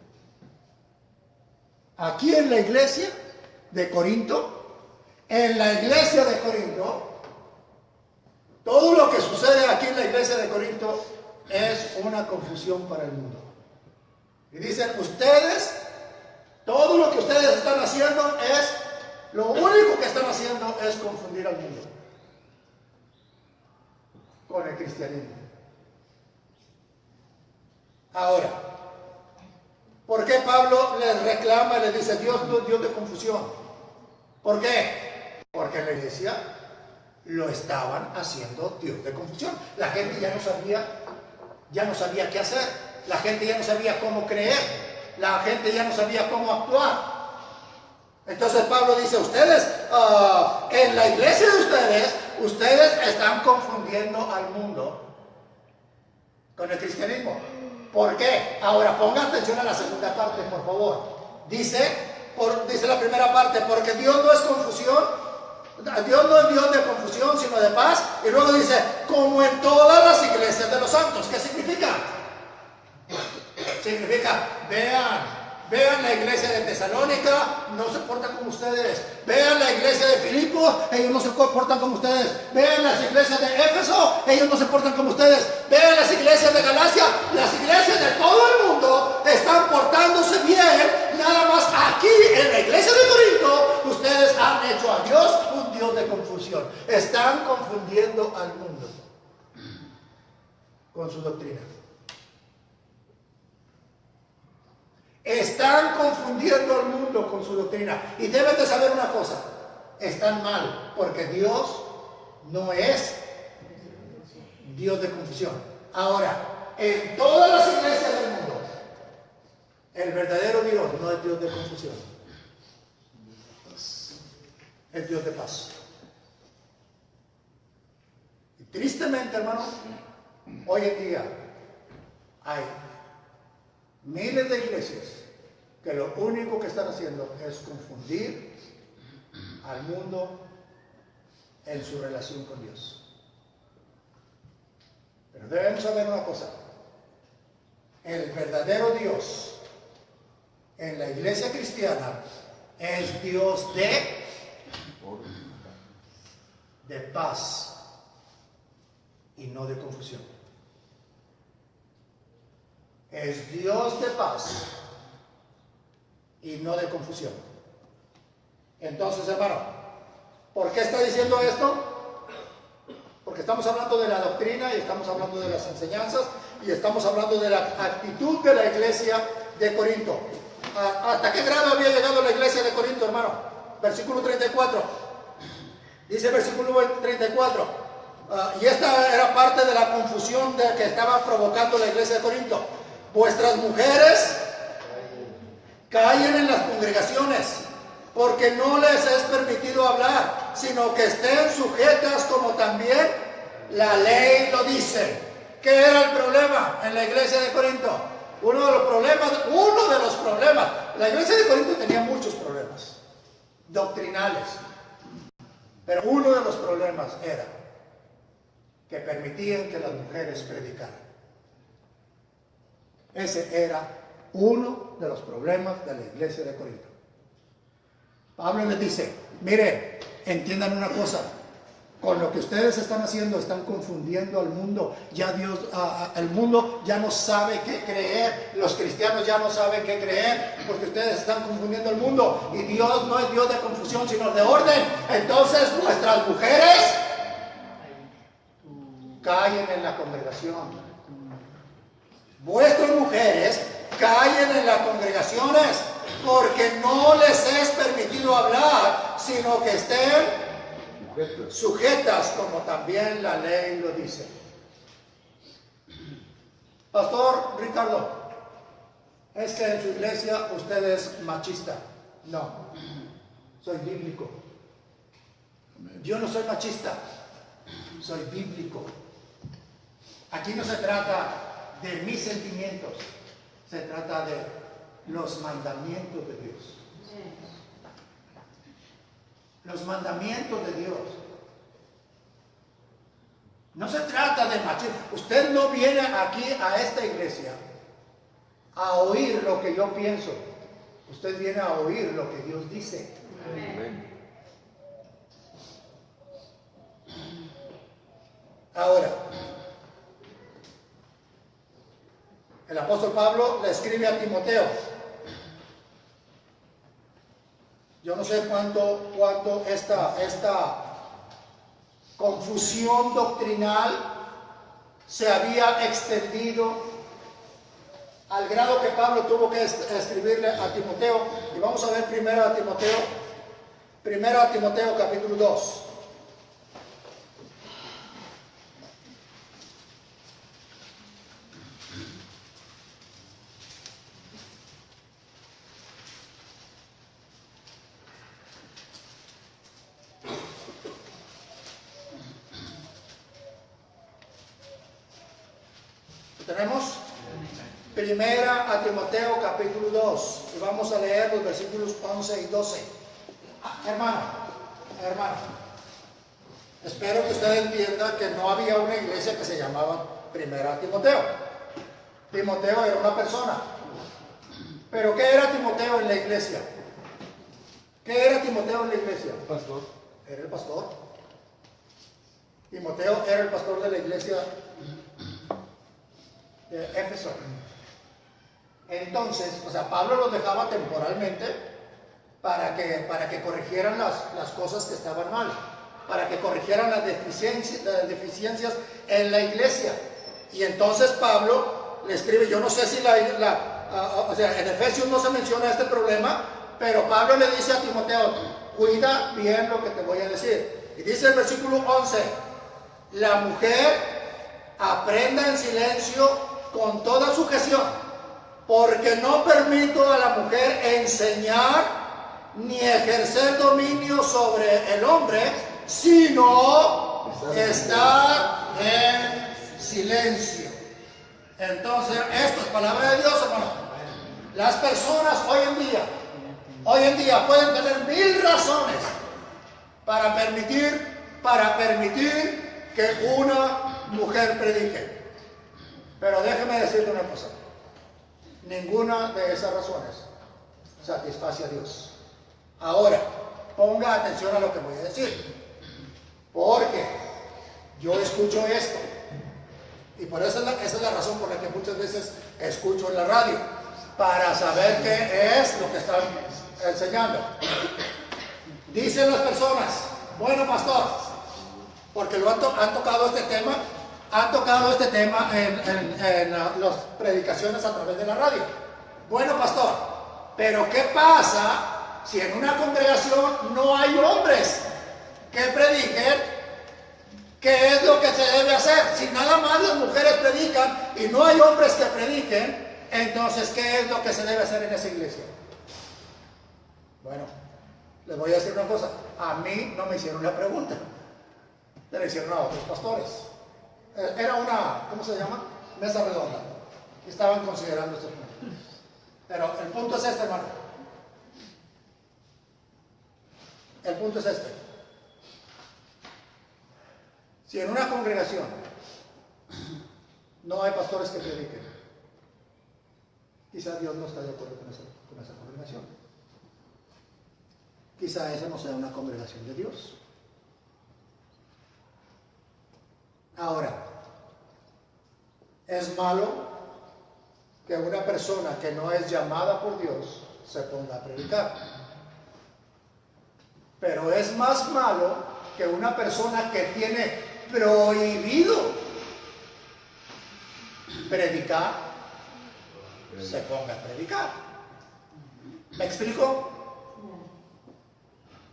Aquí en la iglesia de Corinto, todo lo que sucede aquí en la iglesia de Corinto es una confusión para el mundo. Y dicen, todo lo que ustedes están haciendo lo único que están haciendo es confundir al mundo con el cristianismo. Ahora, ¿por qué Pablo les reclama y les dice, Dios no es Dios de confusión? ¿Por qué? Porque en la iglesia lo estaban haciendo Dios de confusión. La gente ya no sabía qué hacer. La gente ya no sabía cómo creer. La gente ya no sabía cómo actuar. Entonces Pablo dice, ustedes, en la iglesia de ustedes están confundiendo al mundo con el cristianismo. ¿Por qué? Ahora pongan atención a la segunda parte, por favor. Dice la primera parte, porque Dios no es confusión. Dios no es Dios de confusión, sino de paz. Y luego dice, como en todas las iglesias de los santos. ¿Qué significa? Significa, vean la iglesia de Tesalónica, no se portan como ustedes. Vean la iglesia de Filipos, ellos no se portan como ustedes. Vean las iglesias de Éfeso, ellos no se portan como ustedes. Vean las iglesias de Galacia, las iglesias de todo el mundo están portándose bien. Nada más aquí en la iglesia de Corinto, ustedes han hecho a Dios un Dios de confusión. Están confundiendo al mundo con su doctrina. Están confundiendo al mundo con su doctrina. Y deben de saber una cosa. Están mal, porque Dios no es Dios de confusión. Ahora, en todas las iglesias del mundo, el verdadero Dios no es Dios de confusión. es Dios de paz. Y tristemente, hermano, hoy en día hay miles de iglesias que lo único que están haciendo es confundir al mundo en su relación con Dios. Pero debemos saber una cosa: el verdadero Dios en la iglesia cristiana es Dios de paz y no de confusión. Es Dios de paz y no de confusión. Entonces, hermano, ¿por qué está diciendo esto? Porque estamos hablando de la doctrina y estamos hablando de las enseñanzas y estamos hablando de la actitud de la iglesia de Corinto. ¿Hasta qué grado había llegado la iglesia de Corinto, hermano? Versículo 34. Dice versículo 34. Y esta era parte de la confusión que estaba provocando la iglesia de Corinto. Vuestras mujeres callen en las congregaciones, porque no les es permitido hablar, sino que estén sujetas como también la ley lo dice. ¿Qué era el problema en la iglesia de Corinto? Uno de los problemas, la iglesia de Corinto tenía muchos problemas doctrinales, pero uno de los problemas era que permitían que las mujeres predicaran. Ese era uno de los problemas de la iglesia de Corinto. Pablo les dice: miren, entiendan una cosa, con lo que ustedes están haciendo están confundiendo al mundo. Ya el mundo ya no sabe qué creer, los cristianos ya no saben qué creer, porque ustedes están confundiendo al mundo, y Dios no es Dios de confusión, sino de orden. Entonces vuestras mujeres callen en la congregación. Vuestras mujeres callen en las congregaciones, porque no les es permitido hablar, sino que estén sujetas como también la ley lo dice. Pastor Ricardo, es que en su iglesia usted es machista. No, soy bíblico. Yo no soy machista, soy bíblico. Aquí no se trata de mis sentimientos, se trata de los mandamientos de Dios. Los mandamientos de Dios. No se trata de machismo. Usted no viene aquí a esta iglesia a oír lo que yo pienso. Usted viene a oír lo que Dios dice. Amén. Ahora, el apóstol Pablo le escribe a Timoteo. Yo no sé cuánto esta confusión doctrinal se había extendido al grado que Pablo tuvo que escribirle a Timoteo. Y vamos a ver primero a Timoteo capítulo 2. Tenemos primera a Timoteo capítulo 2 y vamos a leer los versículos 11 y 12. Hermano, espero que usted entienda que no había una iglesia que se llamaba primera Timoteo. Timoteo era una persona. Pero ¿qué era Timoteo en la iglesia? ¿Qué era Timoteo en la iglesia? Pastor. Era el pastor. Timoteo era el pastor de la iglesia de Éfeso. Entonces, Pablo los dejaba temporalmente para que corrigieran las cosas que estaban mal, para que corrigieran las deficiencias en la iglesia. Y entonces Pablo le escribe, yo no sé si en Efesios no se menciona este problema, pero Pablo le dice a Timoteo, cuida bien lo que te voy a decir. Y dice el versículo 11, la mujer aprenda en silencio con toda sujeción, porque no permito a la mujer enseñar ni ejercer dominio sobre el hombre, sino estar en silencio. Entonces, esto es palabra de Dios, hermano. Las personas hoy en día pueden tener 1000 razones para permitir que una mujer predique. Pero déjeme decirle una cosa. Ninguna de esas razones satisface a Dios. Ahora, ponga atención a lo que voy a decir. Porque yo escucho esto. Y por eso esa es la razón por la que muchas veces escucho en la radio. Para saber qué es lo que están enseñando. Dicen las personas, bueno, pastor, porque han tocado este tema. Han tocado este tema en las predicaciones a través de la radio. Bueno, pastor, pero ¿qué pasa si en una congregación no hay hombres que prediquen? ¿Qué es lo que se debe hacer? Si nada más las mujeres predican y no hay hombres que prediquen, entonces ¿qué es lo que se debe hacer en esa iglesia? Bueno, les voy a decir una cosa. A mí no me hicieron la pregunta. Le hicieron a otros pastores. Era una, ¿cómo se llama? Mesa redonda. Estaban considerando este punto. Pero el punto es este, hermano. El punto es este. Si en una congregación no hay pastores que prediquen, quizá Dios no está de acuerdo con esa congregación. Quizá esa no sea una congregación de Dios. Ahora, es malo que una persona que no es llamada por Dios se ponga a predicar. Pero es más malo que una persona que tiene prohibido predicar se ponga a predicar. ¿Me explico?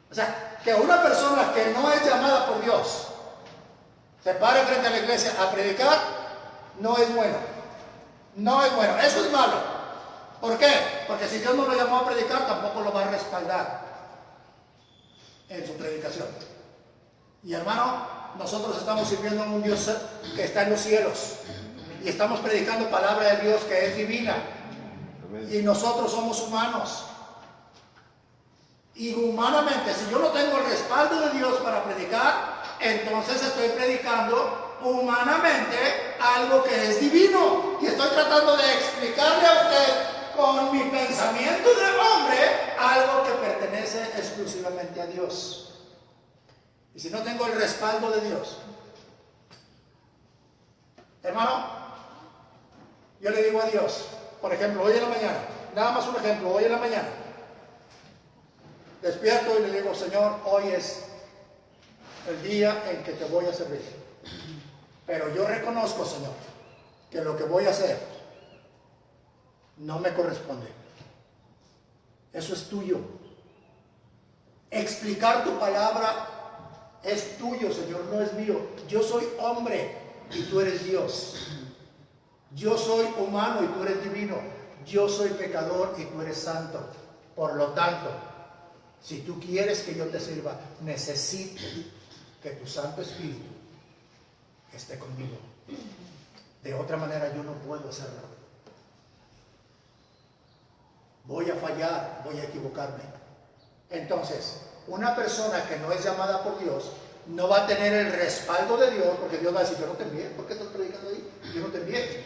O sea, que una persona que no es llamada por Dios se pare frente a la iglesia a predicar, no es bueno. No es bueno. Eso es malo. ¿Por qué? Porque si Dios no lo llamó a predicar, tampoco lo va a respaldar en su predicación. Y hermano, nosotros estamos sirviendo a un Dios que está en los cielos. Y estamos predicando palabra de Dios que es divina. Y nosotros somos humanos. Y humanamente, si yo no tengo el respaldo de Dios para predicar, entonces estoy predicando humanamente algo que es divino. Y estoy tratando de explicarle a usted con mi pensamiento de hombre algo que pertenece exclusivamente a Dios. Y si no tengo el respaldo de Dios, hermano, yo le digo a Dios, por ejemplo, hoy en la mañana, nada más un ejemplo, hoy en la mañana, despierto y le digo, Señor, hoy es el día en que te voy a servir. Pero yo reconozco, Señor, que lo que voy a hacer no me corresponde. Eso es tuyo. Explicar tu palabra es tuyo, Señor, no es mío. Yo soy hombre y tú eres Dios. Yo soy humano y tú eres divino. Yo soy pecador y tú eres santo. Por lo tanto, si tú quieres que yo te sirva, necesito que tu Santo Espíritu esté conmigo. De otra manera yo no puedo hacerlo. Voy a fallar, voy a equivocarme. Entonces, una persona que no es llamada por Dios no va a tener el respaldo de Dios, porque Dios va a decir, yo no te envié, ¿por qué estás predicando ahí? Yo no te envié.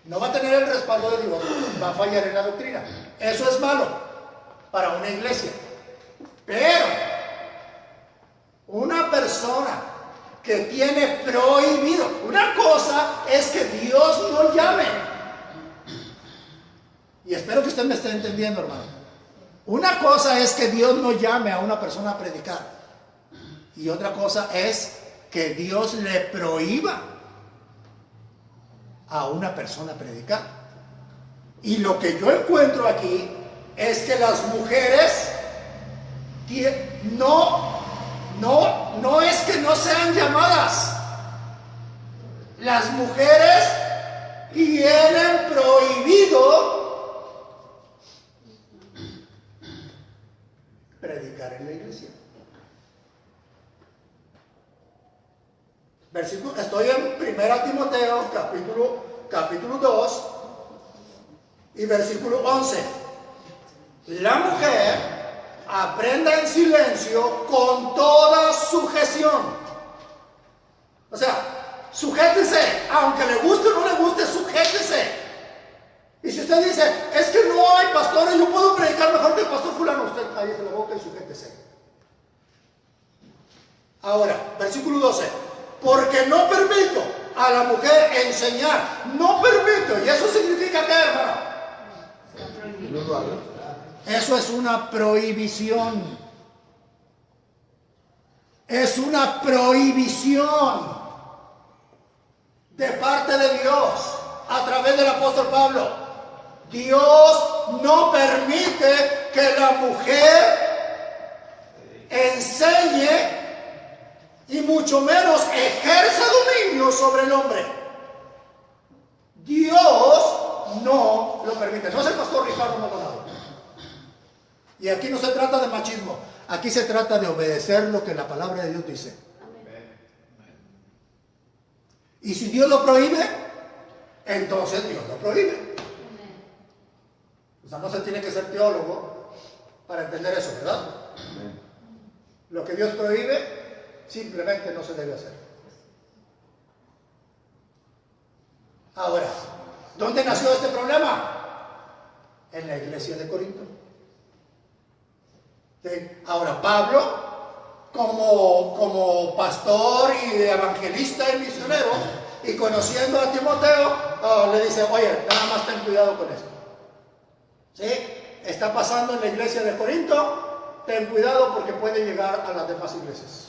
No va a tener el respaldo de Dios, va a fallar en la doctrina. Eso es malo para una iglesia. Pero una persona que tiene prohibido, una cosa es que Dios no llame. Y espero que usted me esté entendiendo, hermano. Una cosa es que Dios no llame a una persona a predicar. Y otra cosa es que Dios le prohíba a una persona predicar. Y lo que yo encuentro aquí es que las mujeres no es que no sean llamadas. Las mujeres tienen prohibido predicar en la iglesia. Estoy en 1 Timoteo, capítulo 2 y versículo 11. La mujer aprenda en silencio con toda sujeción. O sea, sujétese, aunque le guste o no le guste, sujétese. Y si usted dice, es que no hay pastores, yo puedo predicar mejor que el pastor fulano, usted cállese la boca y sujétese. Ahora, versículo 12. Porque no permito a la mujer enseñar. No permito. ¿Y eso significa qué, hermano? Eso es una prohibición. Es una prohibición de parte de Dios a través del apóstol Pablo. Dios no permite que la mujer enseñe y mucho menos ejerza dominio sobre el hombre. Dios no lo permite. No es el pastor Ricardo Maldonado. Y aquí no se trata de machismo. Aquí se trata de obedecer lo que la palabra de Dios dice. Y si Dios lo prohíbe, entonces Dios lo prohíbe. O sea, no se tiene que ser teólogo para entender eso, ¿verdad? Lo que Dios prohíbe simplemente no se debe hacer. Ahora, ¿dónde nació este problema? En la iglesia de Corinto. ¿Sí? Ahora, Pablo, como pastor y evangelista y misionero, y conociendo a Timoteo, le dice, oye, nada más ten cuidado con esto. ¿Sí? Está pasando en la iglesia de Corinto, ten cuidado porque puede llegar a las demás iglesias.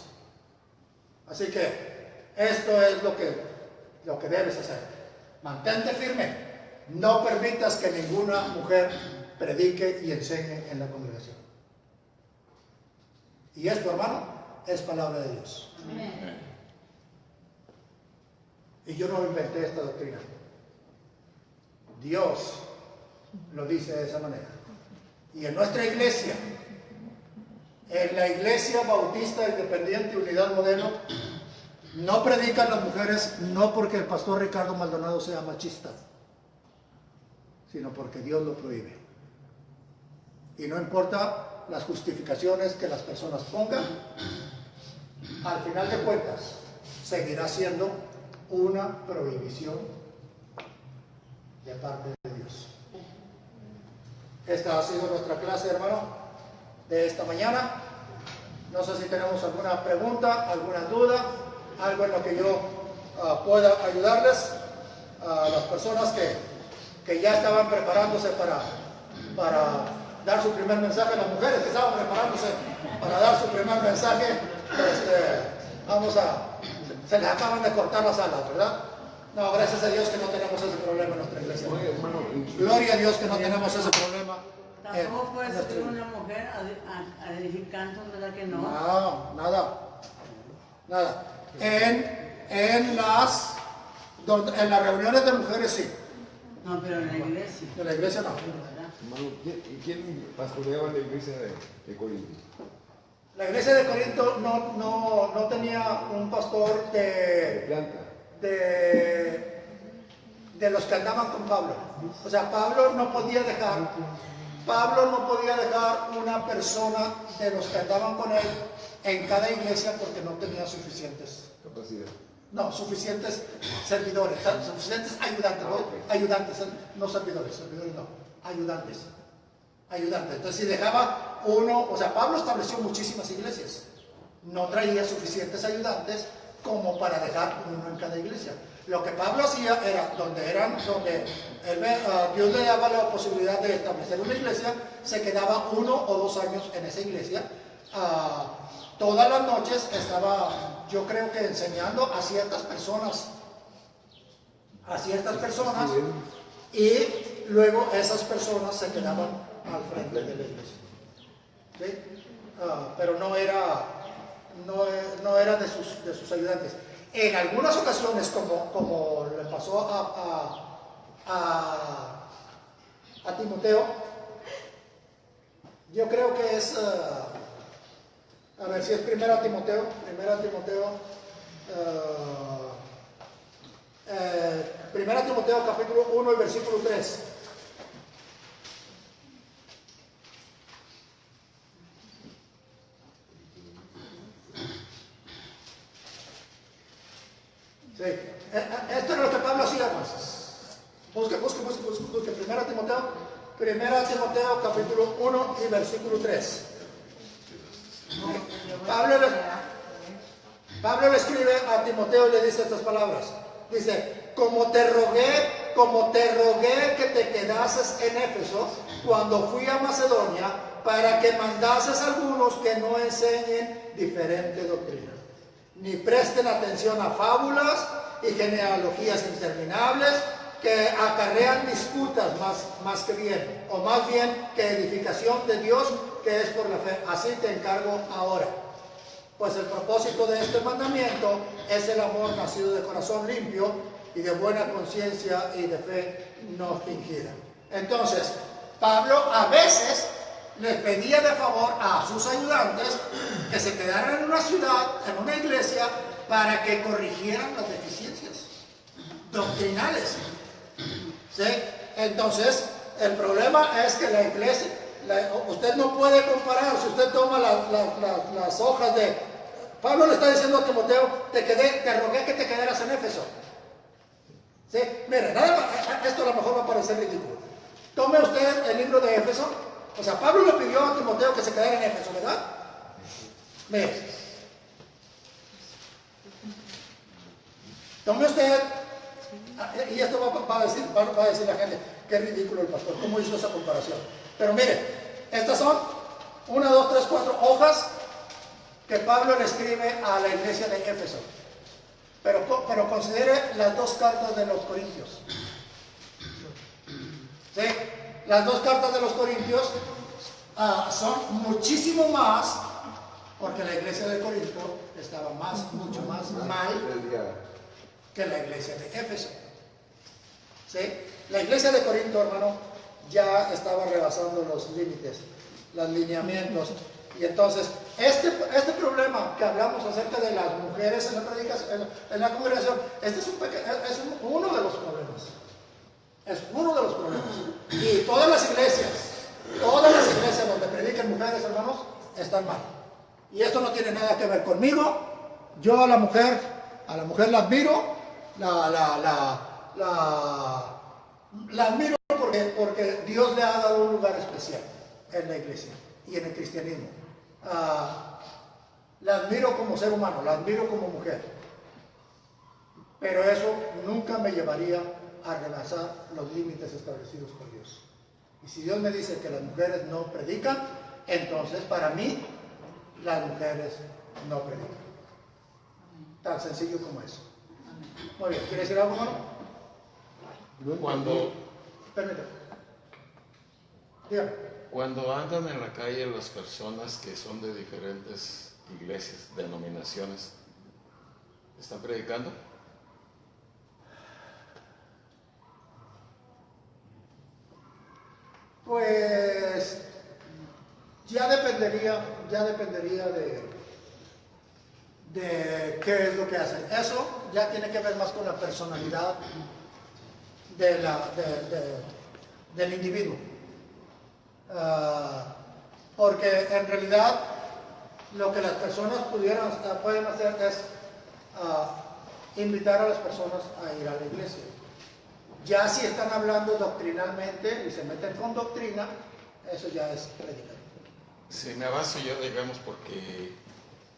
Así que esto es lo que debes hacer. Mantente firme. No permitas que ninguna mujer predique y enseñe en la congregación. Y esto, hermano, es palabra de Dios. Amén. Y yo no inventé esta doctrina. Dios lo dice de esa manera. Y en nuestra iglesia, en la Iglesia Bautista Independiente Unidad Modelo, no predican las mujeres no porque el pastor Ricardo Maldonado sea machista, sino porque Dios lo prohíbe. Y no importa las justificaciones que las personas pongan, al final de cuentas seguirá siendo una prohibición de parte de Dios. Esta ha sido nuestra clase, hermano, de esta mañana. No sé si tenemos alguna pregunta, alguna duda, algo en lo que yo pueda ayudarles a las personas que ya estaban preparándose para dar su primer mensaje, las mujeres que estaban preparándose para dar su primer mensaje, se les acaban de cortar las alas, ¿verdad? No, gracias a Dios que no tenemos ese problema en nuestra iglesia. Gloria a Dios que no tenemos ese problema. Tampoco puede subir una mujer a dirigir cantos, ¿verdad que no? No, nada. En las reuniones de mujeres sí. No, pero en la iglesia. En la iglesia no. Hermano, ¿quién pastoreaba la iglesia de Corinto? La iglesia de Corinto no tenía un pastor de los que andaban con Pablo. O sea, Pablo no podía dejar una persona de los que andaban con él en cada iglesia porque no tenía suficientes capacidad. No, suficientes servidores, suficientes ayudantes, ayudantes, no servidores no, ayudantes. Entonces si dejaba uno, o sea, Pablo estableció muchísimas iglesias, no traía suficientes ayudantes como para dejar uno en cada iglesia. Lo que Pablo hacía era, Dios le daba la posibilidad de establecer una iglesia, se quedaba 1 o 2 años en esa iglesia. Todas las noches estaba, yo creo que enseñando a ciertas personas, y luego esas personas se quedaban al frente de la iglesia. ¿Sí? Pero no era de sus ayudantes. En algunas ocasiones, como le pasó a Timoteo, Yo creo que es, a ver si es Primera Timoteo capítulo 1 y versículo 3. Sí. Esto es lo que Pablo hacía, pues. Busque. Primera Timoteo capítulo 1 y versículo 3. Pablo le escribe a Timoteo y le dice estas palabras. Dice, como te rogué que te quedases en Éfeso cuando fui a Macedonia, para que mandases a algunos que no enseñen diferente doctrina, ni presten atención a fábulas y genealogías interminables que acarrean disputas más que bien, o más bien que edificación de Dios que es por la fe. Así te encargo ahora. Pues el propósito de este mandamiento es el amor nacido de corazón limpio y de buena conciencia y de fe no fingida. Entonces, Pablo a veces les pedía de favor a sus ayudantes que se quedaran en una ciudad, en una iglesia, para que corrigieran las deficiencias doctrinales. ¿Sí? Entonces, el problema es que la iglesia, usted no puede comparar. Si usted toma las hojas de... Pablo le está diciendo a Timoteo, te rogué que te quedaras en Éfeso. ¿Sí? Mire, nada más, esto a lo mejor va a parecer ridículo. Tome usted el libro de Éfeso. O sea, Pablo le pidió a Timoteo que se quedara en Éfeso, ¿verdad? Mire. Tome usted, y esto va a decir la gente, qué ridículo el pastor, cómo hizo esa comparación. Pero mire, estas son 1, 2, 3, 4 hojas que Pablo le escribe a la iglesia de Éfeso. Pero considere las 2 cartas de los Corintios. ¿Sí? Las 2 cartas de los Corintios son muchísimo más, porque la iglesia de Corinto estaba mucho más mal que la iglesia de Éfeso. ¿Sí? La iglesia de Corinto, hermano, ya estaba rebasando los límites, los lineamientos. Y entonces, este problema que hablamos acerca de las mujeres en la predicación, en la congregación, este es uno de los problemas. Es uno de los problemas. Y todas las iglesias donde predican mujeres, hermanos, están mal. Y esto no tiene nada que ver conmigo. Yo a la mujer la admiro, la admiro porque Dios le ha dado un lugar especial en la iglesia y en el cristianismo. La admiro como ser humano, la admiro como mujer. Pero eso nunca me llevaría a rebasar los límites establecidos por Dios. Y si Dios me dice que las mujeres no predican, entonces para mí las mujeres no predican. Tan sencillo como eso. Muy bien, ¿quiere decir algo, hermano? Permítame. Dígame. Cuando andan en la calle las personas que son de diferentes iglesias, denominaciones, ¿están predicando? Pues ya dependería de qué es lo que hacen. Eso ya tiene que ver más con la personalidad del individuo. Porque en realidad lo que las personas pueden hacer es invitar a las personas a ir a la iglesia. Ya si están hablando doctrinalmente y se meten con doctrina, eso ya es predicar. Sí, me baso yo, digamos, porque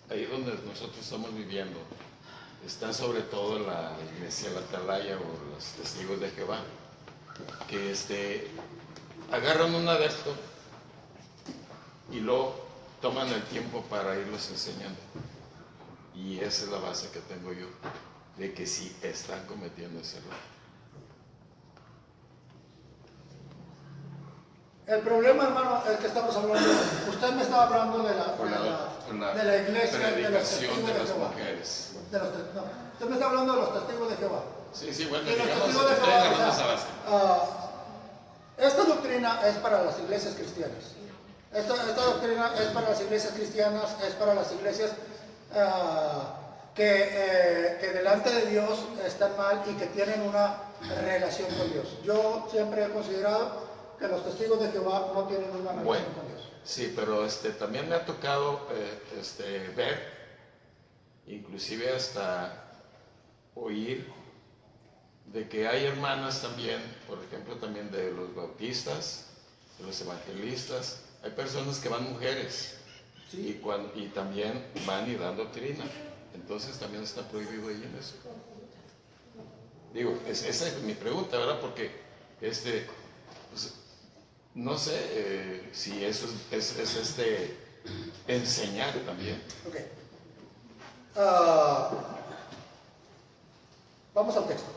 ahí donde nosotros estamos viviendo están sobre todo la iglesia, la atalaya o los testigos de Jehová, que agarran un adepto y luego toman el tiempo para irlos enseñando. Y esa es la base que tengo yo, de que sí están cometiendo ese error. El problema, hermano, es que estamos hablando, usted me estaba hablando de la iglesia, de los testigos de Jehová. Mujeres. Usted me está hablando de los testigos de Jehová. Sí, bueno, Y los digamos, testigos de estoy Jehová, agarrando esa base. esta doctrina es para las iglesias cristianas. Esta doctrina es para las iglesias cristianas, es para las iglesias que delante de Dios están mal y que tienen una relación con Dios. Yo siempre he considerado que los testigos de Jehová no tienen una relación con Dios. Sí, pero también me ha tocado ver, inclusive hasta oír, de que hay hermanas también, por ejemplo, también de los bautistas, de los evangelistas, hay personas que van mujeres, ¿sí? y también van y dan doctrina. Entonces también está prohibido ahí en eso. Digo, esa es mi pregunta, ¿verdad? Porque pues, no sé si eso es enseñar también. Ok. Vamos al texto.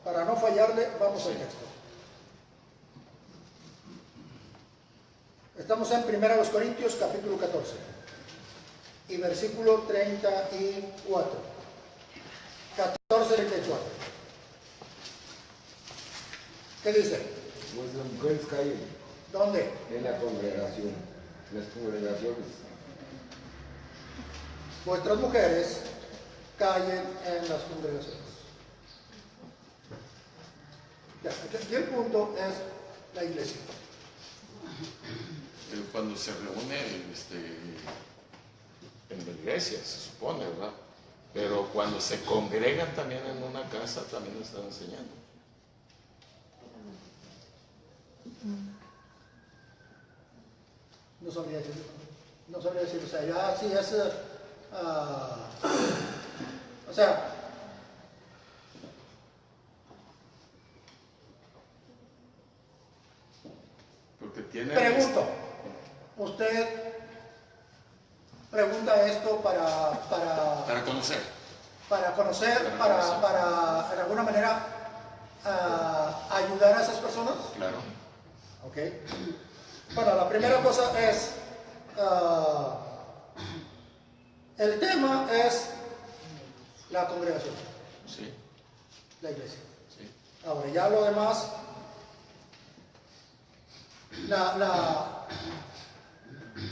Para no fallarle, vamos al texto. Estamos en 1 Corintios capítulo 14 y versículo 34. 14:34. ¿Qué dice? Vuestras mujeres callen ¿Dónde? en la congregación, en las congregaciones. Vuestras mujeres callen en las congregaciones. Ya, aquí el punto es la iglesia. Cuando se reúne en la iglesia, se supone, ¿verdad? Pero cuando se congregan también en una casa, también están enseñando. No sabría decir. No sabría decir. O sea, ya sí es. O sea. Porque tiene. Pregunto. Usted pregunta esto para conocer. Para conocer, para en alguna manera ayudar a esas personas. Claro. Ok. Bueno, la primera cosa es, el tema es la congregación. Sí. La iglesia. Sí. Ahora, ya lo demás,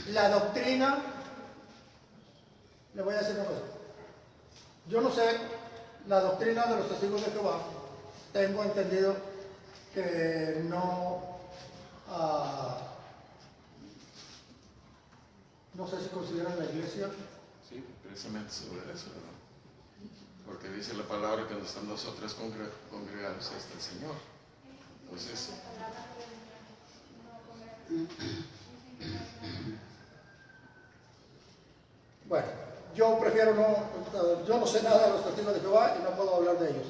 la doctrina, le voy a decir una cosa. Yo no sé, la doctrina de los testigos de Jehová, tengo entendido que no sé si consideran la iglesia. Sí, precisamente sobre eso, ¿verdad? Porque dice la palabra que donde están dos o tres congregados está el Señor. Entonces, bueno, yo prefiero yo no sé nada de los testigos de Jehová y no puedo hablar de ellos.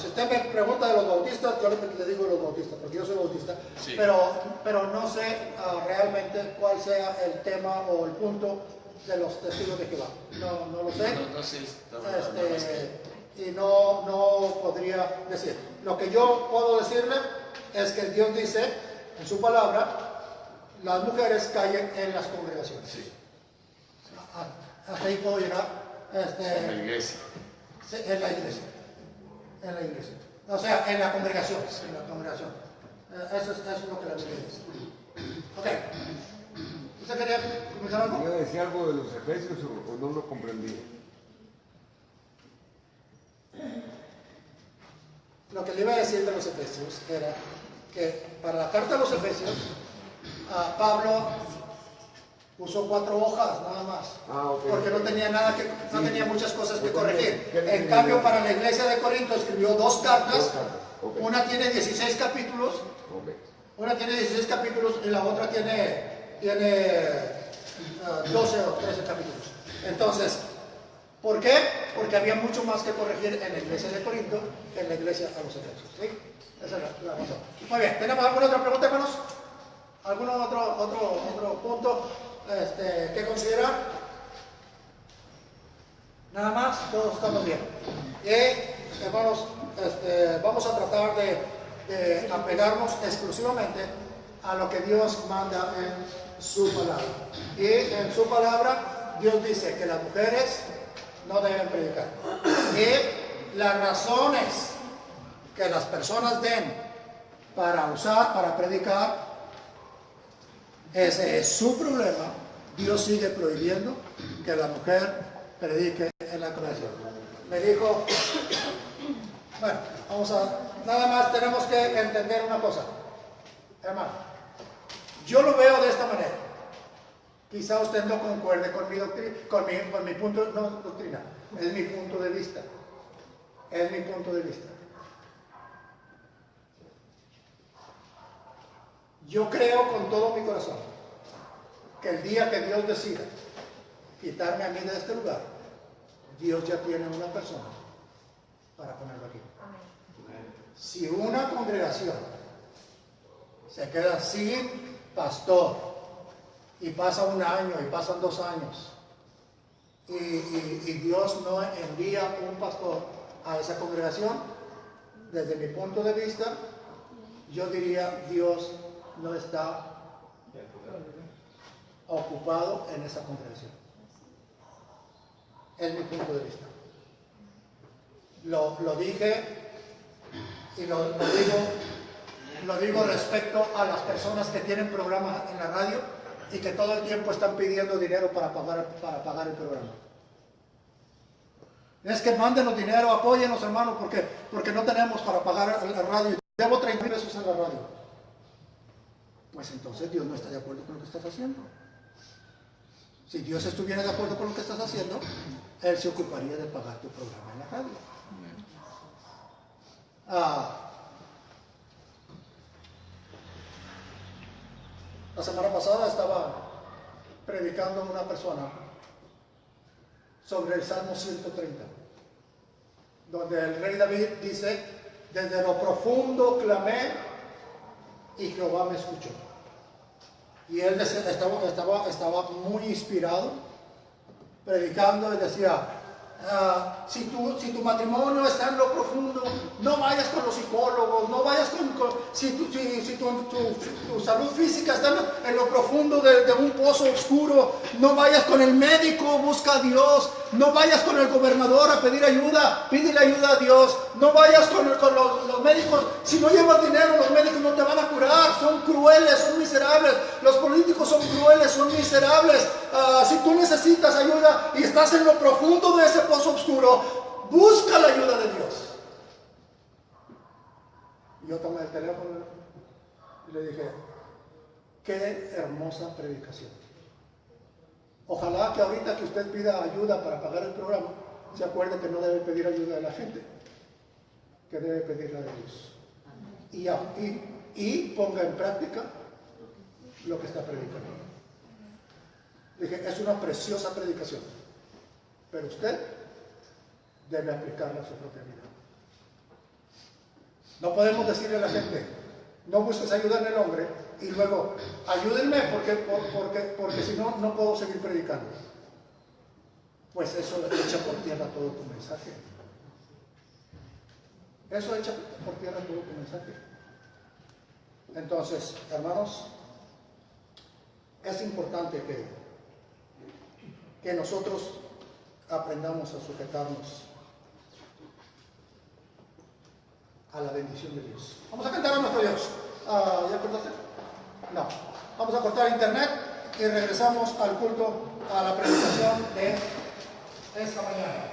Si usted me pregunta de los bautistas, yo le digo de los bautistas, porque yo soy bautista, sí. pero no sé realmente cuál sea el tema o el punto de los testigos de Jehová. No lo sé. No, sí, está verdad, nada más que- Y no podría decir. Lo que yo puedo decirle es que Dios dice en su palabra, las mujeres callen en las congregaciones. Sí. Hasta ahí puedo llegar. En la iglesia. Sí, en la iglesia. En la iglesia. O sea, en la congregación. En la congregación. Eso es lo que la Biblia dice. Ok. ¿Usted quería comentar algo? ¿Iba a decir algo de los Efesios o no lo comprendí? Lo que le iba a decir de los Efesios era que para la carta de los Efesios, Pablo usó 4 hojas nada más, porque no tenía muchas cosas que corregir. En cambio, para la iglesia de Corinto escribió 2 cartas. Una tiene 16 capítulos, y la otra tiene 12 o 13 capítulos. Entonces, ¿por qué? Porque había mucho más que corregir en la iglesia de Corinto que en la iglesia a los Efesios. ¿Sí? Esa es la razón. Muy bien, ¿tenemos alguna otra pregunta, hermanos? ¿Algún otro punto que considerar? Nada más, todos estamos bien. Y, hermanos, vamos a tratar de apegarnos exclusivamente a lo que Dios manda en su palabra. Y en su palabra, Dios dice que las mujeres no deben predicar. Y las razones que las personas den para predicar, Ese es su problema. Dios sigue prohibiendo que la mujer predique en la congregación. Me dijo, bueno, nada más tenemos que entender una cosa, hermano. Yo lo veo de esta manera. Quizá usted no concuerde con mi doctrina, con mi punto, no doctrina, es mi punto de vista. Es mi punto de vista. Yo creo con todo mi corazón que el día que Dios decida quitarme a mí de este lugar, Dios ya tiene una persona para ponerlo aquí. Si una congregación se queda sin pastor y pasa un año y pasan 2 años y Dios no envía un pastor a esa congregación, desde mi punto de vista, yo diría Dios no está ocupado en esa congregación. Es mi punto de vista. Lo dije y lo digo respecto a las personas que tienen programas en la radio y que todo el tiempo están pidiendo dinero para pagar el programa. Es que mándenos dinero, apóyennos, hermanos, porque no tenemos para pagar la radio. Debo 30 pesos en la radio. Pues entonces Dios no está de acuerdo con lo que estás haciendo. Si Dios estuviera de acuerdo con lo que estás haciendo, Él se ocuparía de pagar tu programa en la radio. La semana pasada estaba predicando a una persona sobre el Salmo 130, donde el rey David dice, desde lo profundo clamé y Jehová me escuchó. Y él estaba muy inspirado, predicando, y decía, si tu matrimonio está en lo profundo, no vayas con los psicólogos, no vayas si tu salud física está en lo profundo de un pozo oscuro, no vayas con el médico, busca a Dios, no vayas con el gobernador a pedir ayuda, pídele ayuda a Dios, no vayas con los médicos, si no llevas dinero los médicos no te van a curar, son crueles, son miserables, los políticos son crueles, son miserables. Si tú necesitas ayuda y estás en lo profundo de ese pozo oscuro, busca la ayuda de Dios. Yo tomé el teléfono y le dije, qué hermosa predicación. Ojalá que ahorita que usted pida ayuda para pagar el programa, se acuerde que no debe pedir ayuda de la gente, que debe pedirla de Dios. Y ponga en práctica lo que está predicando. Dije, es una preciosa predicación, pero usted debe aplicarla a su propia vida. No podemos decirle a la gente, no busques ayuda en el hombre y luego, ayúdenme porque si no, no puedo seguir predicando. Pues eso echa por tierra todo tu mensaje. Eso echa por tierra todo tu mensaje. Entonces, hermanos, es importante que nosotros aprendamos a sujetarnos a la bendición de Dios. Vamos a cantar a nuestro Dios. ¿Ya cortaste? No. Vamos a cortar internet y regresamos al culto, a la predicación de esta mañana.